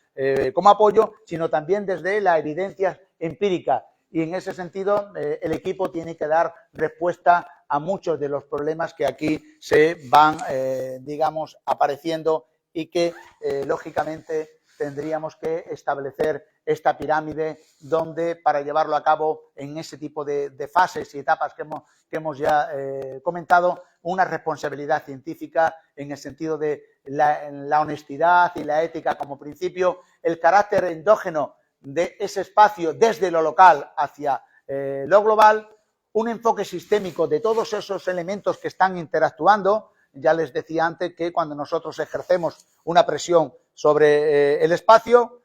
como apoyo, sino también desde la evidencia empírica. y en ese sentido el equipo tiene que dar respuesta a muchos de los problemas que aquí se van, digamos, apareciendo y que, lógicamente, tendríamos que establecer esta pirámide donde, para llevarlo a cabo en ese tipo de fases y etapas que hemos ya comentado, una responsabilidad científica en el sentido de la honestidad y la ética como principio, el carácter endógeno de ese espacio desde lo local hacia lo global, un enfoque sistémico de todos esos elementos que están interactuando. Ya les decía antes que cuando nosotros ejercemos una presión sobre el espacio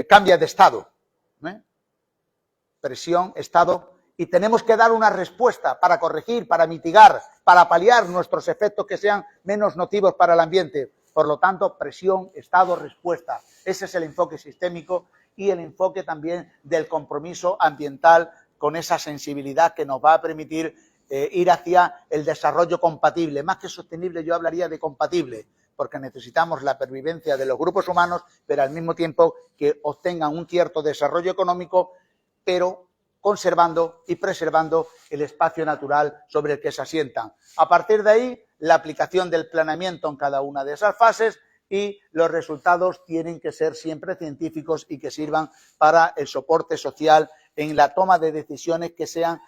cambia de estado. Presión, estado, y tenemos que dar una respuesta para corregir, para mitigar, para paliar nuestros efectos que sean menos nocivos para el ambiente. Por lo tanto, presión, estado, respuesta. Ese es el enfoque sistémico y el enfoque también del compromiso ambiental con esa sensibilidad que nos va a permitir ir hacia el desarrollo compatible. Más que sostenible, yo hablaría de compatible, porque necesitamos la pervivencia de los grupos humanos, pero al mismo tiempo que obtengan un cierto desarrollo económico, pero conservando y preservando el espacio natural sobre el que se asientan. A partir de ahí, la aplicación del planeamiento en cada una de esas fases, y los resultados tienen que ser siempre científicos y que sirvan para el soporte social en la toma de decisiones que sean,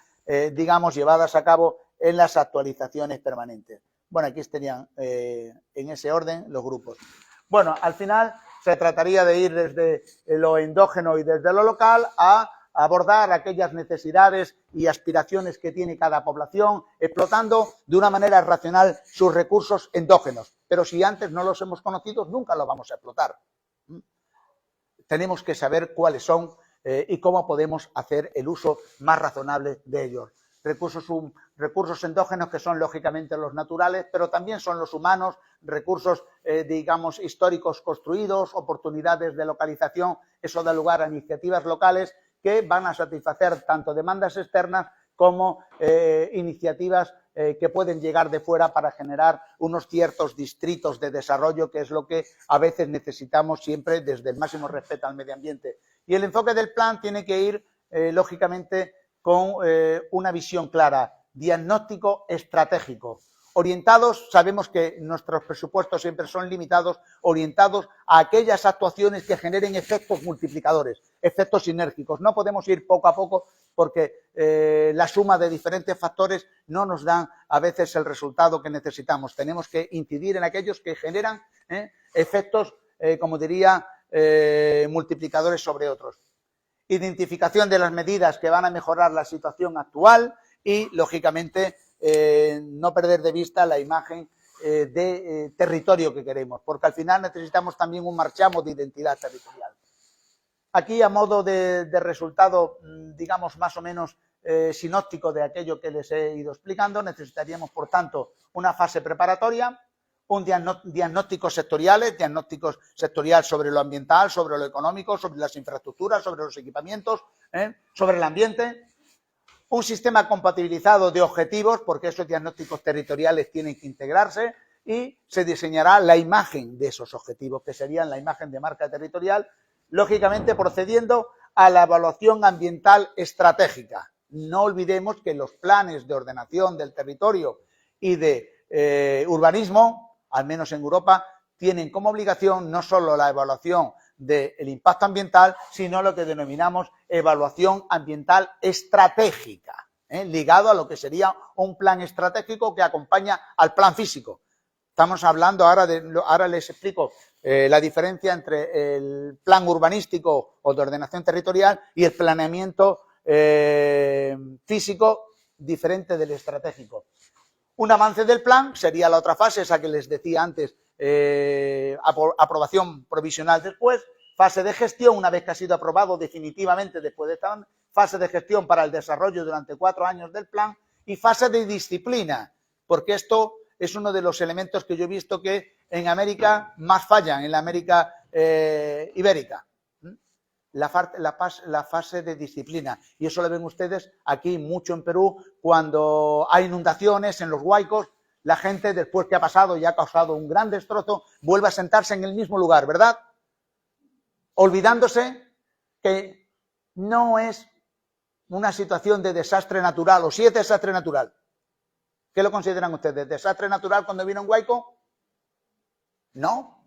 digamos, llevadas a cabo en las actualizaciones permanentes. Bueno, aquí estarían en ese orden los grupos. Bueno, al final se trataría de ir desde lo endógeno y desde lo local a abordar aquellas necesidades y aspiraciones que tiene cada población, explotando de una manera racional sus recursos endógenos. Pero si antes no los hemos conocido, nunca los vamos a explotar. Tenemos que saber cuáles son y cómo podemos hacer el uso más razonable de ellos. Recursos endógenos que son lógicamente los naturales, pero también son los humanos, recursos, digamos, históricos construidos, oportunidades de localización. Eso da lugar a iniciativas locales que van a satisfacer tanto demandas externas como iniciativas que pueden llegar de fuera para generar unos ciertos distritos de desarrollo, que es lo que a veces necesitamos siempre desde el máximo respeto al medio ambiente. Y el enfoque del plan tiene que ir, lógicamente, con una visión clara, diagnóstico estratégico. Orientados, sabemos que nuestros presupuestos siempre son limitados, orientados a aquellas actuaciones que generen efectos multiplicadores, efectos sinérgicos. No podemos ir poco a poco porque la suma de diferentes factores no nos dan a veces el resultado que necesitamos. Tenemos que incidir en aquellos que generan efectos, como diría, multiplicadores sobre otros. Identificación de las medidas que van a mejorar la situación actual y, lógicamente, no perder de vista la imagen de territorio que queremos, porque al final necesitamos también un marchamo de identidad territorial. Aquí, a modo de resultado, digamos, más o menos sinóptico de aquello que les he ido explicando, necesitaríamos, por tanto, una fase preparatoria, un diagnósticos sectorial sobre lo ambiental, sobre lo económico, sobre las infraestructuras, sobre los equipamientos, sobre el ambiente. Un sistema compatibilizado de objetivos, porque esos diagnósticos territoriales tienen que integrarse, y se diseñará la imagen de esos objetivos, que serían la imagen de marca territorial, lógicamente procediendo a la evaluación ambiental estratégica. No olvidemos que los planes de ordenación del territorio y de urbanismo, al menos en Europa, tienen como obligación no solo la evaluación del impacto ambiental, sino lo que denominamos evaluación ambiental estratégica, ligado a lo que sería un plan estratégico que acompaña al plan físico. Estamos hablando ahora les explico la diferencia entre el plan urbanístico o de ordenación territorial y el planeamiento físico diferente del estratégico. Un avance del plan sería la otra fase, esa que les decía antes, aprobación provisional después, fase de gestión una vez que ha sido aprobado definitivamente después de esta fase de gestión para el desarrollo durante 4 años del plan, y fase de disciplina, porque esto es uno de los elementos que yo he visto que en América más fallan, en la América ibérica. La fase de disciplina, y eso lo ven ustedes aquí mucho en Perú cuando hay inundaciones en los huaicos. La gente, después que ha pasado y ha causado un gran destrozo, vuelve a sentarse en el mismo lugar, ¿verdad? Olvidándose que no es una situación de desastre natural, o si es desastre natural. ¿Qué lo consideran ustedes? ¿Desastre natural cuando vino un huaico? No.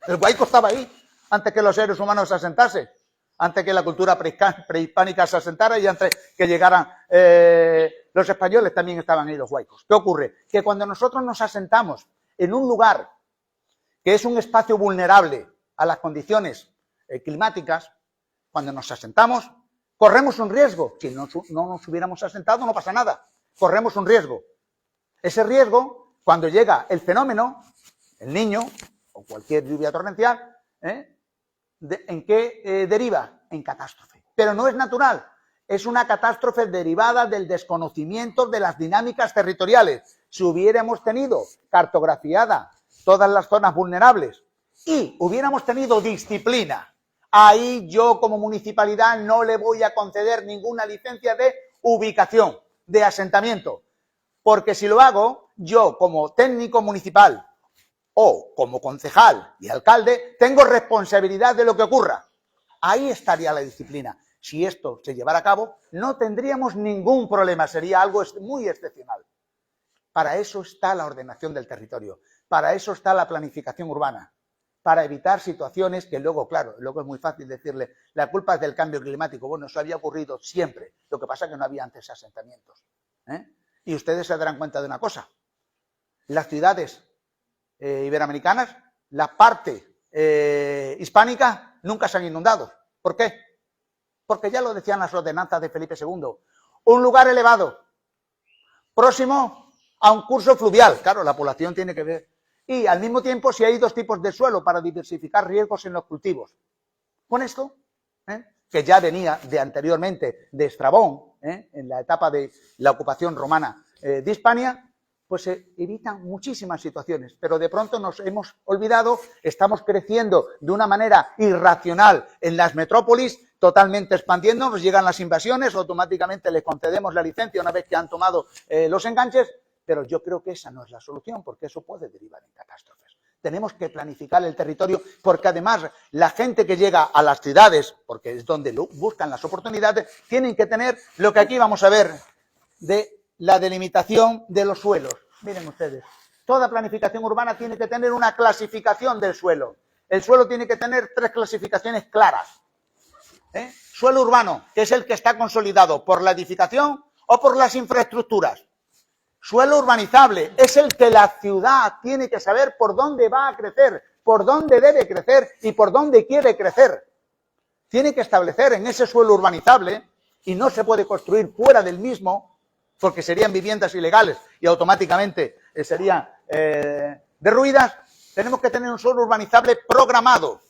El huaico estaba ahí antes que los seres humanos se asentasen, antes que la cultura prehispánica se asentara y antes que llegaran los españoles también estaban ahí los huaicos. ¿Qué ocurre? Que cuando nosotros nos asentamos en un lugar que es un espacio vulnerable a las condiciones climáticas, cuando nos asentamos, corremos un riesgo. Si no nos hubiéramos asentado, no pasa nada. Corremos un riesgo. Ese riesgo, cuando llega el fenómeno, el Niño o cualquier lluvia torrencial, ¿en qué deriva? En catástrofe. Pero no es natural. Es una catástrofe derivada del desconocimiento de las dinámicas territoriales. Si hubiéramos tenido cartografiada todas las zonas vulnerables y hubiéramos tenido disciplina, ahí yo como municipalidad no le voy a conceder ninguna licencia de ubicación, de asentamiento, porque si lo hago, yo como técnico municipal o como concejal y alcalde, tengo responsabilidad de lo que ocurra. Ahí estaría la disciplina. Si esto se llevara a cabo, no tendríamos ningún problema, sería algo muy excepcional. Para eso está la ordenación del territorio, para eso está la planificación urbana, para evitar situaciones que luego, claro, luego es muy fácil decirle, la culpa es del cambio climático. Bueno, eso había ocurrido siempre, lo que pasa es que no había antes asentamientos. Y ustedes se darán cuenta de una cosa, las ciudades iberoamericanas, la parte hispánica, nunca se han inundado. ¿Por qué? Porque ya lo decían las ordenanzas de Felipe II, un lugar elevado, próximo a un curso fluvial, claro, la población tiene que ver, y al mismo tiempo si hay dos tipos de suelo para diversificar riesgos en los cultivos. Con esto, que ya venía de anteriormente de Estrabón, en la etapa de la ocupación romana de Hispania, pues se evitan muchísimas situaciones, pero de pronto nos hemos olvidado, estamos creciendo de una manera irracional en las metrópolis, totalmente expandiendo, nos llegan las invasiones, automáticamente les concedemos la licencia una vez que han tomado los enganches, pero yo creo que esa no es la solución, porque eso puede derivar en catástrofes. Tenemos que planificar el territorio, porque además la gente que llega a las ciudades, porque es donde buscan las oportunidades, tienen que tener lo que aquí vamos a ver de la delimitación de los suelos. Miren ustedes, toda planificación urbana tiene que tener una clasificación del suelo. El suelo tiene que tener 3 clasificaciones claras. Suelo urbano, que es el que está consolidado por la edificación o por las infraestructuras. Suelo urbanizable, es el que la ciudad tiene que saber por dónde va a crecer, por dónde debe crecer y por dónde quiere crecer. Tiene que establecer en ese suelo urbanizable, y no se puede construir fuera del mismo, porque serían viviendas ilegales y automáticamente serían derruidas. Tenemos que tener un suelo urbanizable programado.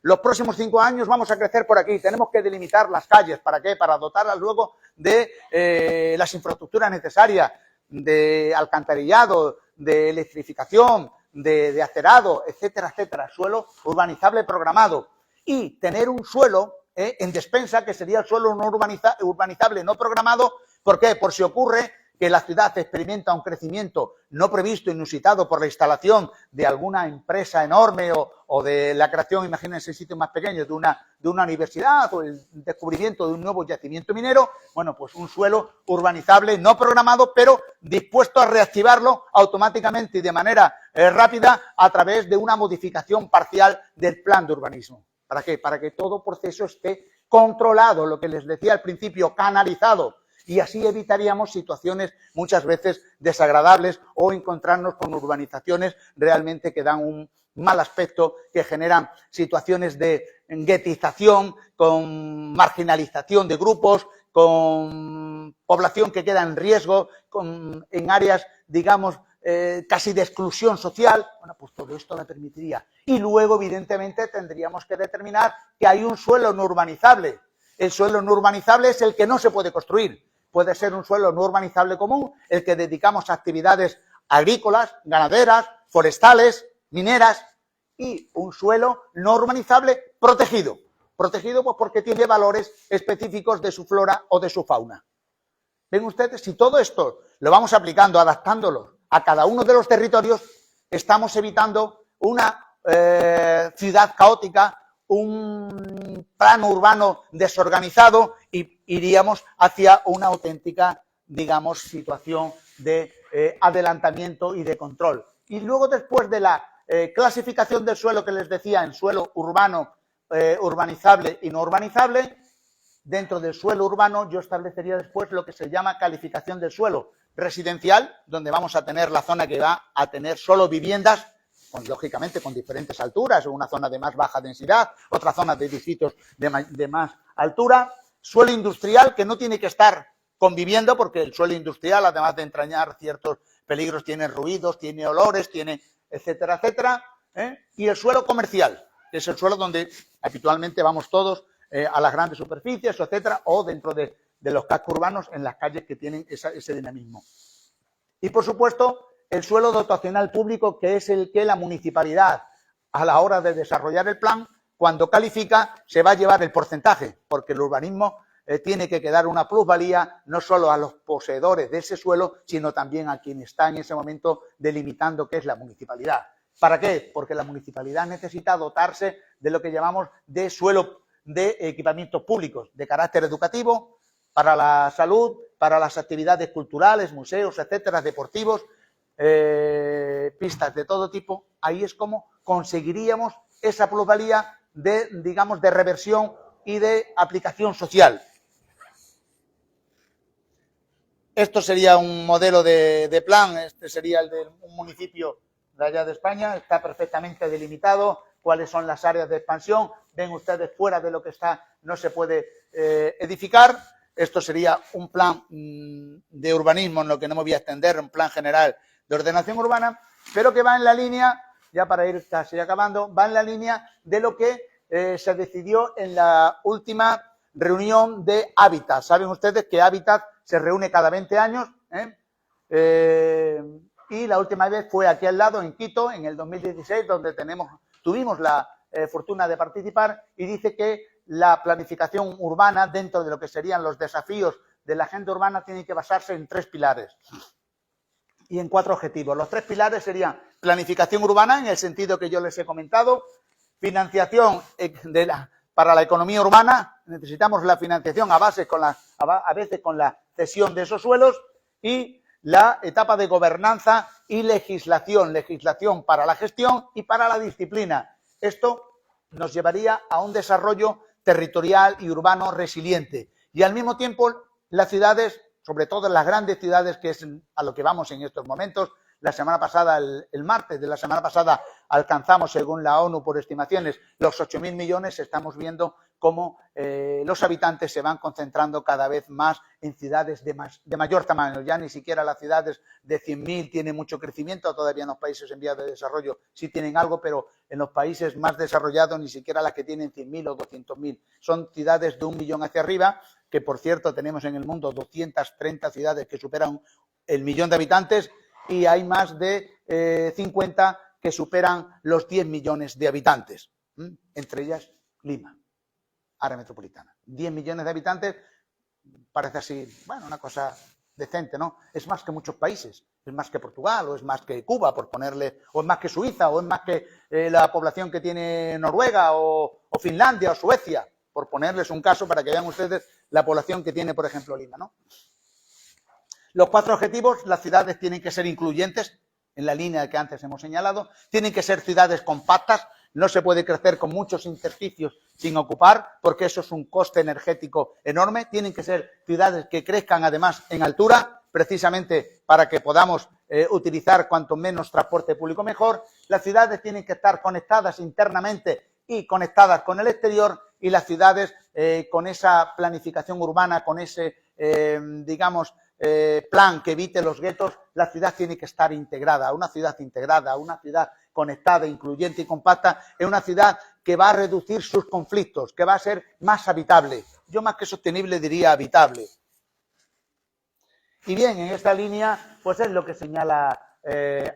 Los próximos 5 años vamos a crecer por aquí. Tenemos que delimitar las calles. ¿Para qué? Para dotarlas luego de las infraestructuras necesarias, de alcantarillado, de electrificación, de acerado, etcétera, etcétera. Suelo urbanizable programado. Y tener un suelo en despensa, que sería el suelo no urbanizable no programado. ¿Por qué? Por si ocurre que la ciudad experimenta un crecimiento no previsto, inusitado por la instalación de alguna empresa enorme o de la creación, imagínense, en sitios más pequeños, de una universidad o el descubrimiento de un nuevo yacimiento minero. Bueno, pues un suelo urbanizable no programado, pero dispuesto a reactivarlo automáticamente y de manera rápida a través de una modificación parcial del plan de urbanismo. ¿Para qué? Para que todo proceso esté controlado, lo que les decía al principio, canalizado. Y así evitaríamos situaciones muchas veces desagradables o encontrarnos con urbanizaciones realmente que dan un mal aspecto, que generan situaciones de guetización, con marginalización de grupos, con población que queda en riesgo, en áreas, digamos, casi de exclusión social. Bueno, pues todo esto la permitiría. Y luego, evidentemente, tendríamos que determinar que hay un suelo no urbanizable. El suelo no urbanizable es el que no se puede construir. Puede ser un suelo no urbanizable común, el que dedicamos a actividades agrícolas, ganaderas, forestales, mineras, y un suelo no urbanizable protegido. Protegido pues porque tiene valores específicos de su flora o de su fauna. Ven ustedes, si todo esto lo vamos aplicando, adaptándolo a cada uno de los territorios, estamos evitando una ciudad caótica, un plano urbano desorganizado y iríamos hacia una auténtica, digamos, situación de adelantamiento y de control. Y luego, después de la clasificación del suelo que les decía en suelo urbano, urbanizable y no urbanizable, dentro del suelo urbano yo establecería después lo que se llama calificación del suelo residencial, donde vamos a tener la zona que va a tener solo viviendas, lógicamente con diferentes alturas, una zona de más baja densidad, otra zona de edificios de más altura, suelo industrial que no tiene que estar conviviendo, porque el suelo industrial, además de entrañar ciertos peligros, tiene ruidos, tiene olores, tiene etcétera, etcétera, y el suelo comercial, que es el suelo donde habitualmente vamos todos a las grandes superficies, etcétera, o dentro de los cascos urbanos, en las calles que tienen ese dinamismo. Y, por supuesto, el suelo dotacional público, que es el que la municipalidad, a la hora de desarrollar el plan, cuando califica, se va a llevar el porcentaje, porque el urbanismo tiene que quedar una plusvalía no solo a los poseedores de ese suelo, sino también a quien está en ese momento delimitando qué es la municipalidad. ¿Para qué? Porque la municipalidad necesita dotarse de lo que llamamos de suelo de equipamientos públicos de carácter educativo, para la salud, para las actividades culturales, museos, etcétera, deportivos, pistas de todo tipo. Ahí es como conseguiríamos esa plusvalía de, digamos, de reversión y de aplicación social. Esto sería un modelo de plan, este sería el de un municipio de allá de España, está perfectamente delimitado, cuáles son las áreas de expansión, ven ustedes fuera de lo que está, no se puede edificar. Esto sería un plan de urbanismo, en lo que no me voy a extender, un plan general de ordenación urbana, pero que va en la línea, ya para ir casi acabando, va en la línea de lo que se decidió en la última reunión de Hábitat. Saben ustedes que Hábitat se reúne cada 20 años, y la última vez fue aquí al lado, en Quito, en el 2016, donde tuvimos la fortuna de participar, y dice que la planificación urbana, dentro de lo que serían los desafíos de la agenda urbana, tiene que basarse en 3 pilares y en 4 objetivos. Los 3 pilares serían planificación urbana, en el sentido que yo les he comentado, financiación para la economía urbana, necesitamos la financiación a veces con la cesión de esos suelos, y la etapa de gobernanza y legislación para la gestión y para la disciplina. Esto nos llevaría a un desarrollo territorial y urbano resiliente. Y al mismo tiempo, las ciudades, sobre todo las grandes ciudades, que es a lo que vamos en estos momentos. La semana pasada, el martes de la semana pasada, alcanzamos, según la ONU, por estimaciones, los 8.000 millones. Estamos viendo cómo los habitantes se van concentrando cada vez más en ciudades de mayor tamaño. Ya ni siquiera las ciudades de 100.000 tienen mucho crecimiento, todavía en los países en vías de desarrollo sí tienen algo, pero en los países más desarrollados ni siquiera las que tienen 100.000 o 200.000. Son ciudades de 1 millón hacia arriba, que por cierto tenemos en el mundo 230 ciudades que superan el millón de habitantes, y hay más de 50 que superan los 10 millones de habitantes, entre ellas Lima, área metropolitana. 10 millones de habitantes parece así, bueno, una cosa decente, ¿no? Es más que muchos países, es más que Portugal, o es más que Cuba, por ponerle, o es más que Suiza, o es más que la población que tiene Noruega, o Finlandia, o Suecia, por ponerles un caso para que vean ustedes la población que tiene, por ejemplo, Lima, ¿no? Los 4 objetivos: las ciudades tienen que ser incluyentes, en la línea que antes hemos señalado, tienen que ser ciudades compactas, no se puede crecer con muchos intersticios sin ocupar, porque eso es un coste energético enorme, tienen que ser ciudades que crezcan además en altura, precisamente para que podamos utilizar cuanto menos transporte público mejor. Las ciudades tienen que estar conectadas internamente y conectadas con el exterior, y las ciudades con esa planificación urbana, con ese, digamos, plan que evite los guetos, la ciudad tiene que estar integrada. Una ciudad integrada, una ciudad conectada, incluyente y compacta, es una ciudad que va a reducir sus conflictos, que va a ser más habitable. Yo más que sostenible diría habitable. Y bien, en esta línea, pues es lo que señala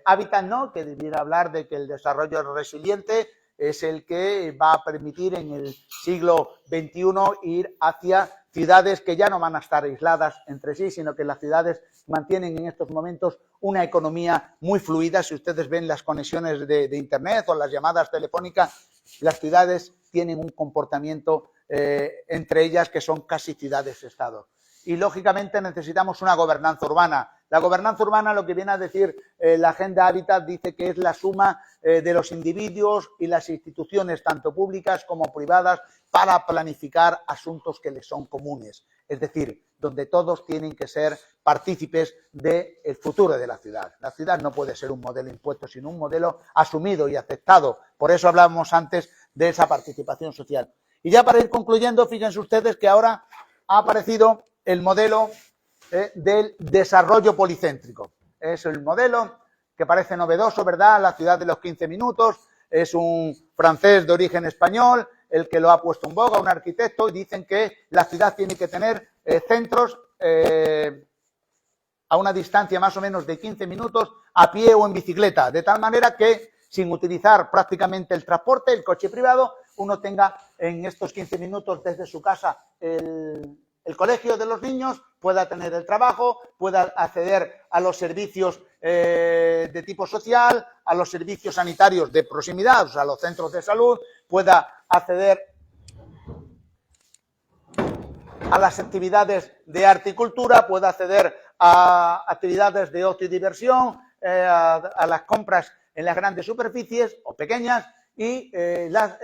Hábitat, ¿no? Que debiera hablar de que el desarrollo resiliente es el que va a permitir en el siglo XXI ir hacia ciudades que ya no van a estar aisladas entre sí, sino que las ciudades mantienen en estos momentos una economía muy fluida. Si ustedes ven las conexiones de Internet o las llamadas telefónicas, las ciudades tienen un comportamiento entre ellas que son casi ciudades-estado. Y, lógicamente, necesitamos una gobernanza urbana. La gobernanza urbana, lo que viene a decir la Agenda Hábitat, dice que es la suma de los individuos y las instituciones, tanto públicas como privadas, para planificar asuntos que les son comunes. Es decir, donde todos tienen que ser partícipes del futuro de la ciudad. La ciudad no puede ser un modelo impuesto, sino un modelo asumido y aceptado. Por eso hablábamos antes de esa participación social. Y ya para ir concluyendo, fíjense ustedes que ahora ha aparecido el modelo del desarrollo policéntrico. Es el modelo que parece novedoso, ¿verdad? La ciudad de los 15 minutos, es un francés de origen español el que lo ha puesto en boga, un arquitecto, y dicen que la ciudad tiene que tener centros a una distancia más o menos de 15 minutos a pie o en bicicleta, de tal manera que sin utilizar prácticamente el transporte, el coche privado, uno tenga en estos 15 minutos desde su casa el colegio de los niños, pueda tener el trabajo, pueda acceder a los servicios de tipo social, a los servicios sanitarios de proximidad, o sea, a los centros de salud, pueda acceder a las actividades de arte y cultura, pueda acceder a actividades de ocio y diversión, a las compras en las grandes superficies o pequeñas y la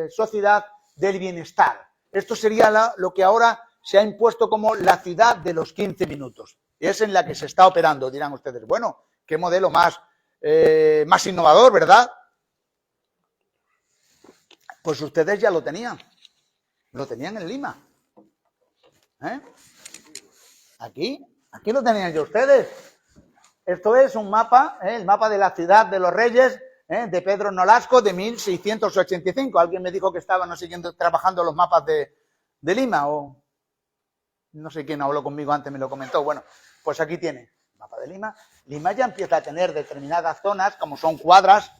sociedad del bienestar. Esto sería lo que ahora se ha impuesto como la ciudad de los 15 minutos. Y es en la que se está operando. Dirán ustedes, bueno, qué modelo más innovador, ¿verdad? Pues ustedes ya lo tenían. Lo tenían en Lima. Aquí lo tenían ya ustedes. Esto es un mapa, el mapa de la ciudad de los Reyes, de Pedro Nolasco, de 1685. Alguien me dijo que estaban trabajando los mapas de Lima, o no sé quién habló conmigo antes, me lo comentó. Bueno, pues aquí tiene el mapa de Lima. Lima ya empieza a tener determinadas zonas, como son cuadras,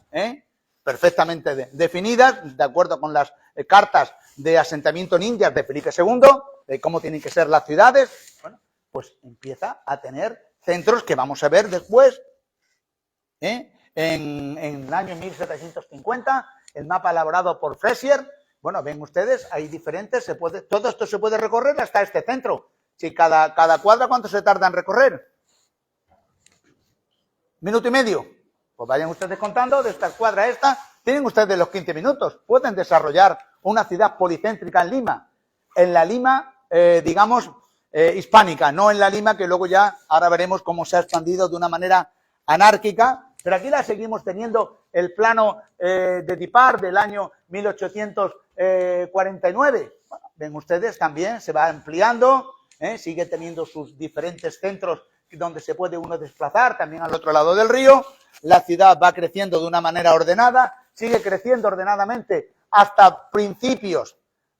perfectamente definidas, de acuerdo con las cartas de asentamiento ninjas de Felipe II, de cómo tienen que ser las ciudades. Bueno, pues empieza a tener centros que vamos a ver después, en el año 1750, el mapa elaborado por Fraser. Bueno, ven ustedes, hay diferentes, todo esto se puede recorrer hasta este centro. Si cada cuadra, ¿cuánto se tarda en recorrer? ¿Minuto y medio? Pues vayan ustedes contando, de esta cuadra a esta, tienen ustedes los 15 minutos. Pueden desarrollar una ciudad policéntrica en Lima. En la Lima, digamos, hispánica, no en la Lima que luego ya, ahora veremos cómo se ha expandido de una manera anárquica, pero aquí la seguimos teniendo el plano de Dipar del año 1849. Bueno, ven ustedes, también se va ampliando, sigue teniendo sus diferentes centros donde se puede uno desplazar, también al otro lado del río. La ciudad va creciendo de una manera ordenada, sigue creciendo ordenadamente hasta principios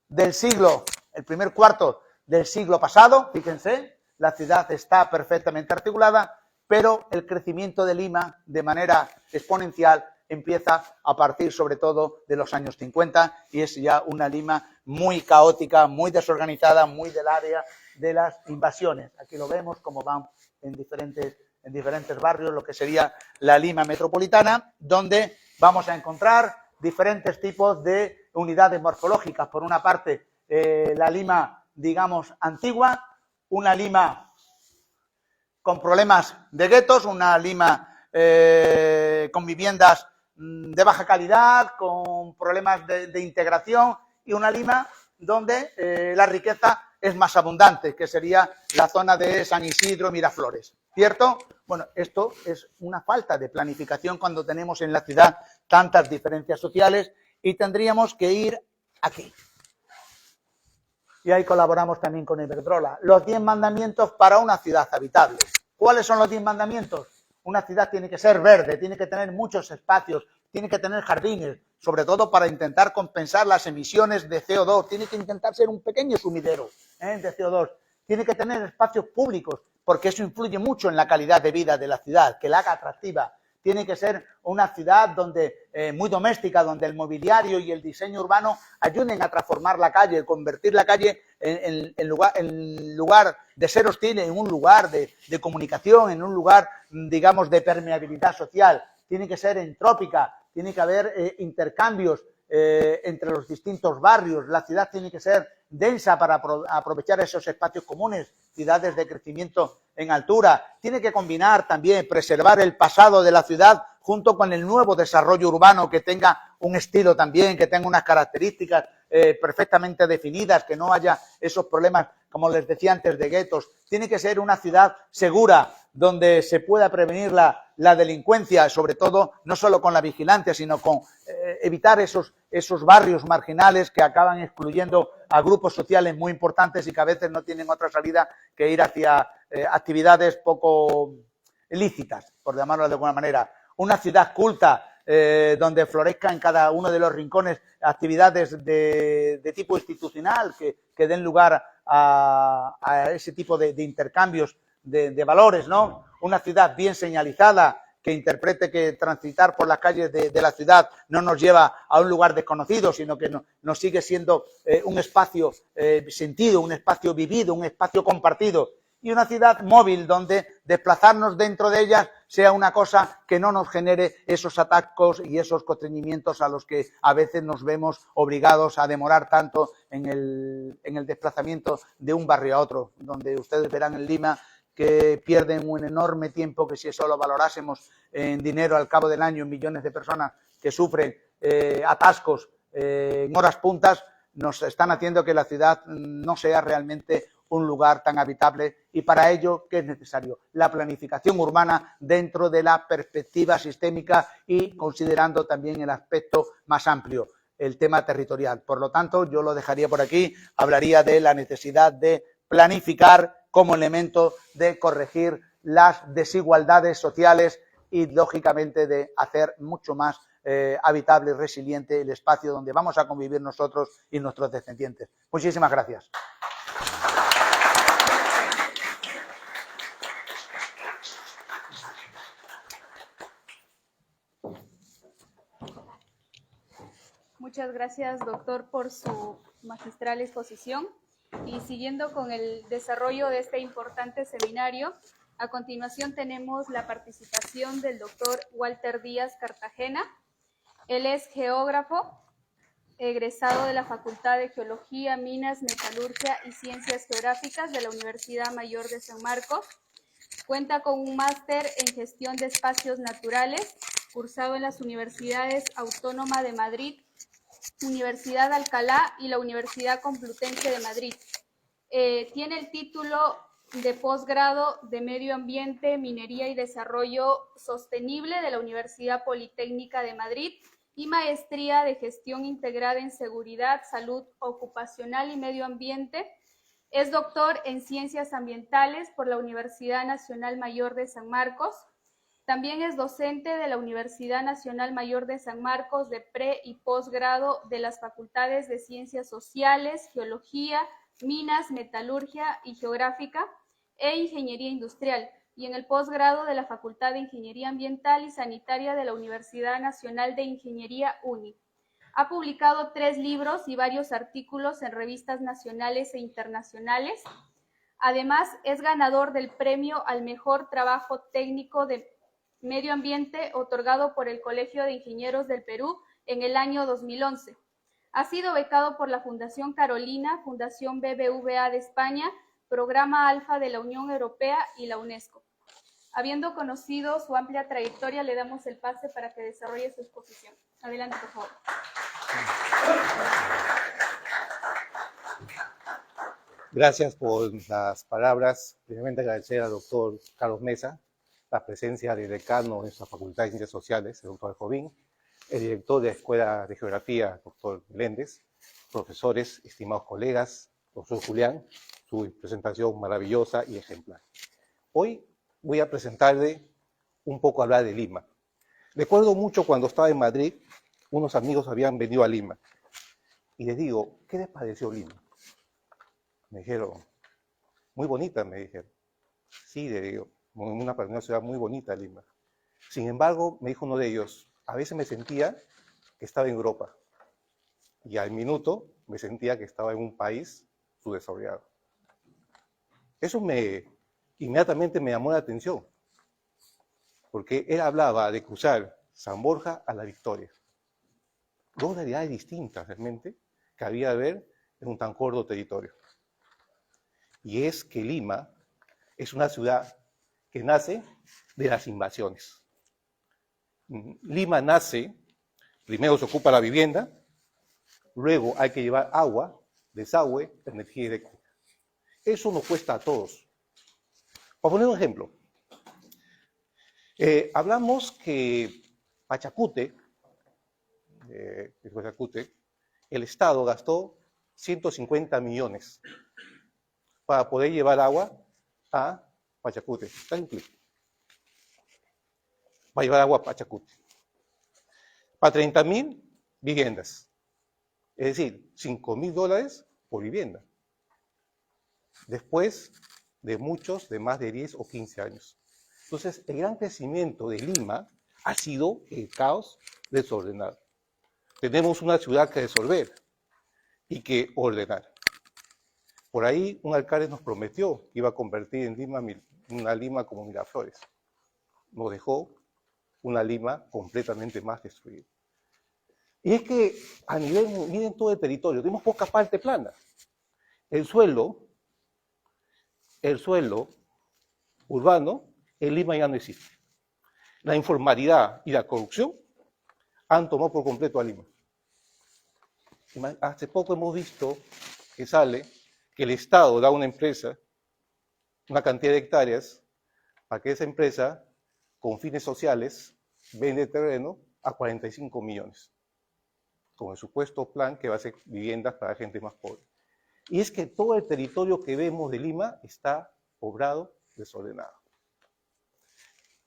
del siglo, el primer cuarto del siglo pasado. Fíjense, la ciudad está perfectamente articulada, pero el crecimiento de Lima de manera exponencial empieza a partir sobre todo de los años 50 y es ya una Lima muy caótica, muy desorganizada, muy del área de las invasiones. Aquí lo vemos como van en diferentes barrios, lo que sería la Lima metropolitana, donde vamos a encontrar diferentes tipos de unidades morfológicas. Por una parte, la Lima, digamos, antigua, una Lima con problemas de guetos, una Lima con viviendas de baja calidad, con problemas de integración, y una Lima donde la riqueza es más abundante, que sería la zona de San Isidro, Miraflores, ¿cierto? Bueno, esto es una falta de planificación cuando tenemos en la ciudad tantas diferencias sociales y tendríamos que ir aquí. Y ahí colaboramos también con Iberdrola. Los 10 mandamientos para una ciudad habitable. ¿Cuáles son los 10 mandamientos? Una ciudad tiene que ser verde, tiene que tener muchos espacios, tiene que tener jardines, sobre todo para intentar compensar las emisiones de CO2, tiene que intentar ser un pequeño sumidero de CO2, tiene que tener espacios públicos, porque eso influye mucho en la calidad de vida de la ciudad, que la haga atractiva. Tiene que ser una ciudad donde muy doméstica, donde el mobiliario y el diseño urbano ayuden a transformar la calle, convertir la calle en lugar de ser hostil, en un lugar de comunicación, en un lugar, digamos, de permeabilidad social. Tiene que ser entrópica, tiene que haber intercambios entre los distintos barrios. La ciudad tiene que ser densa para aprovechar esos espacios comunes, ciudades de crecimiento en altura. Tiene que combinar también, preservar el pasado de la ciudad junto con el nuevo desarrollo urbano, que tenga un estilo también, que tenga unas características perfectamente definidas, que no haya esos problemas, como les decía antes, de guetos. Tiene que ser una ciudad segura, donde se pueda prevenir la delincuencia, sobre todo no solo con la vigilancia, sino con evitar esos barrios marginales que acaban excluyendo a grupos sociales muy importantes y que a veces no tienen otra salida que ir hacia actividades poco lícitas, por llamarlo de alguna manera. Una ciudad culta, donde florezca en cada uno de los rincones actividades de tipo institucional que den lugar a ese tipo de intercambios de valores, ¿no? Una ciudad bien señalizada, que interprete que transitar por las calles de la ciudad no nos lleva a un lugar desconocido, sino que nos sigue siendo un espacio sentido, un espacio vivido, un espacio compartido. Y una ciudad móvil, donde desplazarnos dentro de ella sea una cosa que no nos genere esos atascos y esos constreñimientos a los que a veces nos vemos obligados a demorar tanto en el desplazamiento de un barrio a otro, donde ustedes verán en Lima que pierden un enorme tiempo, que si eso lo valorásemos en dinero al cabo del año, millones de personas que sufren atascos en horas puntas, nos están haciendo que la ciudad no sea realmente un lugar tan habitable. Y para ello, ¿qué es necesario? La planificación urbana dentro de la perspectiva sistémica y considerando también el aspecto más amplio, el tema territorial. Por lo tanto, yo lo dejaría por aquí, hablaría de la necesidad de planificar como elemento de corregir las desigualdades sociales y, lógicamente, de hacer mucho más habitable y resiliente el espacio donde vamos a convivir nosotros y nuestros descendientes. Muchísimas gracias. Muchas gracias, doctor, por su magistral exposición. Y siguiendo con el desarrollo de este importante seminario, a continuación tenemos la participación del doctor Walter Díaz Cartagena. Él es geógrafo, egresado de la Facultad de Geología, Minas, Metalurgia y Ciencias Geográficas de la Universidad Mayor de San Marcos. Cuenta con un máster en Gestión de Espacios Naturales, cursado en las Universidades Autónoma de Madrid, Universidad de Alcalá y la Universidad Complutense de Madrid. Tiene el título de posgrado de Medio Ambiente, Minería y Desarrollo Sostenible de la Universidad Politécnica de Madrid y maestría de Gestión Integrada en Seguridad, Salud Ocupacional y Medio Ambiente. Es doctor en Ciencias Ambientales por la Universidad Nacional Mayor de San Marcos. También es docente de la Universidad Nacional Mayor de San Marcos de pre- y posgrado de las Facultades de Ciencias Sociales, Geología, Minas, Metalurgia y Geográfica e Ingeniería Industrial, y en el posgrado de la Facultad de Ingeniería Ambiental y Sanitaria de la Universidad Nacional de Ingeniería UNI. Ha publicado 3 libros y varios artículos en revistas nacionales e internacionales. Además, es ganador del premio al mejor trabajo técnico de Medio Ambiente otorgado por el Colegio de Ingenieros del Perú en el año 2011. Ha sido becado por la Fundación Carolina, Fundación BBVA de España, Programa Alfa de la Unión Europea y la UNESCO. Habiendo conocido su amplia trayectoria, le damos el pase para que desarrolle su exposición. Adelante, por favor. Gracias por las palabras. Primeramente agradecer al doctor Carlos Mesa, la presencia del decano de nuestra Facultad de Ciencias Sociales, el doctor Jovín, el director de la Escuela de Geografía, doctor Meléndez, profesores, estimados colegas, profesor Julián, su presentación maravillosa y ejemplar. Hoy voy a presentarle un poco hablar de Lima. Recuerdo mucho cuando estaba en Madrid, unos amigos habían venido a Lima y les digo, ¿qué les pareció Lima? Me dijeron, muy bonita, me dijeron. Sí, le digo, una ciudad muy bonita, Lima. Sin embargo, me dijo uno de ellos, a veces me sentía que estaba en Europa y al minuto me sentía que estaba en un país subdesarrollado. Eso inmediatamente me llamó la atención, porque él hablaba de cruzar San Borja a La Victoria. dos realidades distintas realmente que había de haber en un tan corto territorio. Y es que Lima es una ciudad que nace de las invasiones. Lima nace, primero se ocupa la vivienda, luego hay que llevar agua, desagüe, energía eléctrica. Eso nos cuesta a todos. Para poner un ejemplo, hablamos que Pachacute, el Estado gastó 150 millones para poder llevar agua a Pachacute. Está incluido. Va a llevar agua a Pachacute. Para 30.000 viviendas. Es decir, $5.000 por vivienda. Después de muchos, de más de 10 o 15 años. Entonces, el gran crecimiento de Lima ha sido el caos desordenado. Tenemos una ciudad que resolver y que ordenar. Por ahí un alcalde nos prometió que iba a convertir en Lima una Lima como Miraflores. Nos dejó una Lima completamente más destruida. Y es que a nivel, miren todo el territorio, tenemos poca parte plana. El suelo urbano en Lima ya no existe. La informalidad y la corrupción han tomado por completo a Lima. Hace poco hemos visto que sale que el Estado da a una empresa una cantidad de hectáreas para que esa empresa, con fines sociales, vende terreno a 45 millones, con el supuesto plan que va a ser viviendas para gente más pobre. Y es que todo el territorio que vemos de Lima está poblado, desordenado.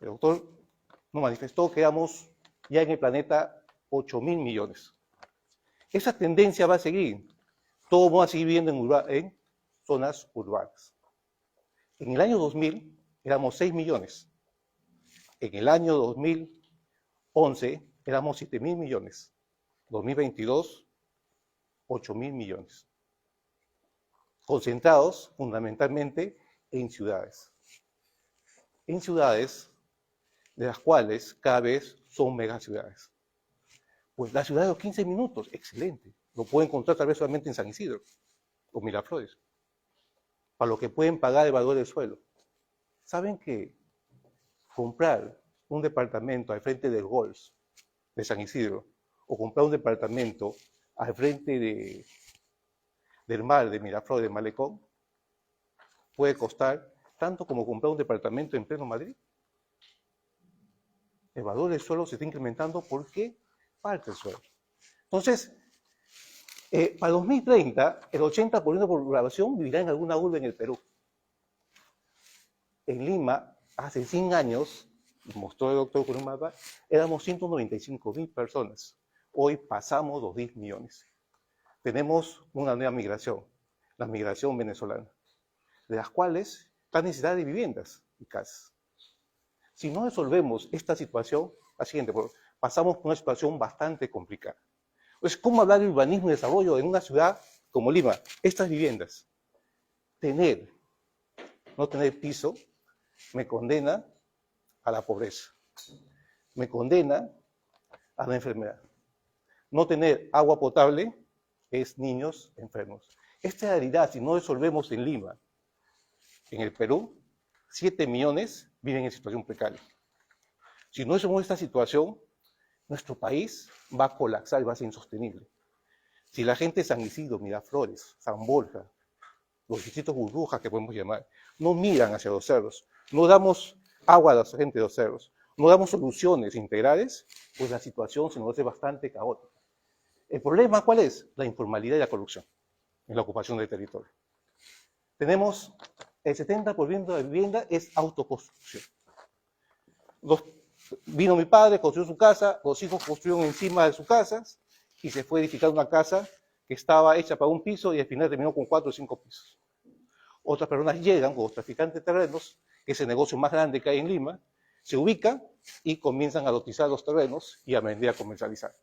El doctor nos manifestó que éramos ya en el planeta 8.000 millones. Esa tendencia va a seguir. Todos vamos a seguir viviendo en zonas urbanas. En el año 2000 éramos 6 millones. En el año 2011 éramos 7.000 millones. 2022, 8.000 millones. Concentrados fundamentalmente en ciudades. En ciudades de las cuales cada vez son megaciudades. Pues la ciudad de los 15 minutos, excelente. Lo pueden encontrar tal vez solamente en San Isidro o Miraflores. Para lo que pueden pagar el valor del suelo. ¿Saben que comprar un departamento al frente del Golf de San Isidro o comprar un departamento al frente del mar de Miraflores, de Malecón, puede costar tanto como comprar un departamento en pleno Madrid? El valor del suelo se está incrementando porque falta el suelo. Entonces, para 2030, el 80% de la población vivirá en alguna urbe en el Perú. En Lima, hace 100 años, mostró el doctor con un mapa, éramos 195.000 personas. Hoy pasamos los 10 millones. Tenemos una nueva migración, la migración venezolana, de las cuales está necesidad de viviendas y casas. Si no resolvemos esta situación, la siguiente, pasamos por una situación bastante complicada. Entonces, ¿cómo hablar de urbanismo y desarrollo en una ciudad como Lima? Estas viviendas, no tener piso, me condena a la pobreza, me condena a la enfermedad. No tener agua potable es niños enfermos. Esta realidad, si no resolvemos en Lima, en el Perú, 7 millones viven en situación precaria. Si no resolvemos esta situación, nuestro país va a colapsar y va a ser insostenible. Si la gente de San Isidro, Miraflores, San Borja, los distritos burbujas que podemos llamar, no miran hacia los cerros, no damos agua a la gente de los cerros, no damos soluciones integrales, pues la situación se nos hace bastante caótica. ¿El problema cuál es? La informalidad y la corrupción en la ocupación del territorio. Tenemos el 70% de la vivienda es autoconstrucción. Vino mi padre, construyó su casa, los hijos construyeron encima de sus casas y se fue a edificar una casa que estaba hecha para un piso y al final terminó con 4 o 5 pisos. Otras personas llegan con los traficantes de terrenos, que es el negocio más grande que hay en Lima, se ubican y comienzan a lotizar los terrenos y a vender, a comercializar.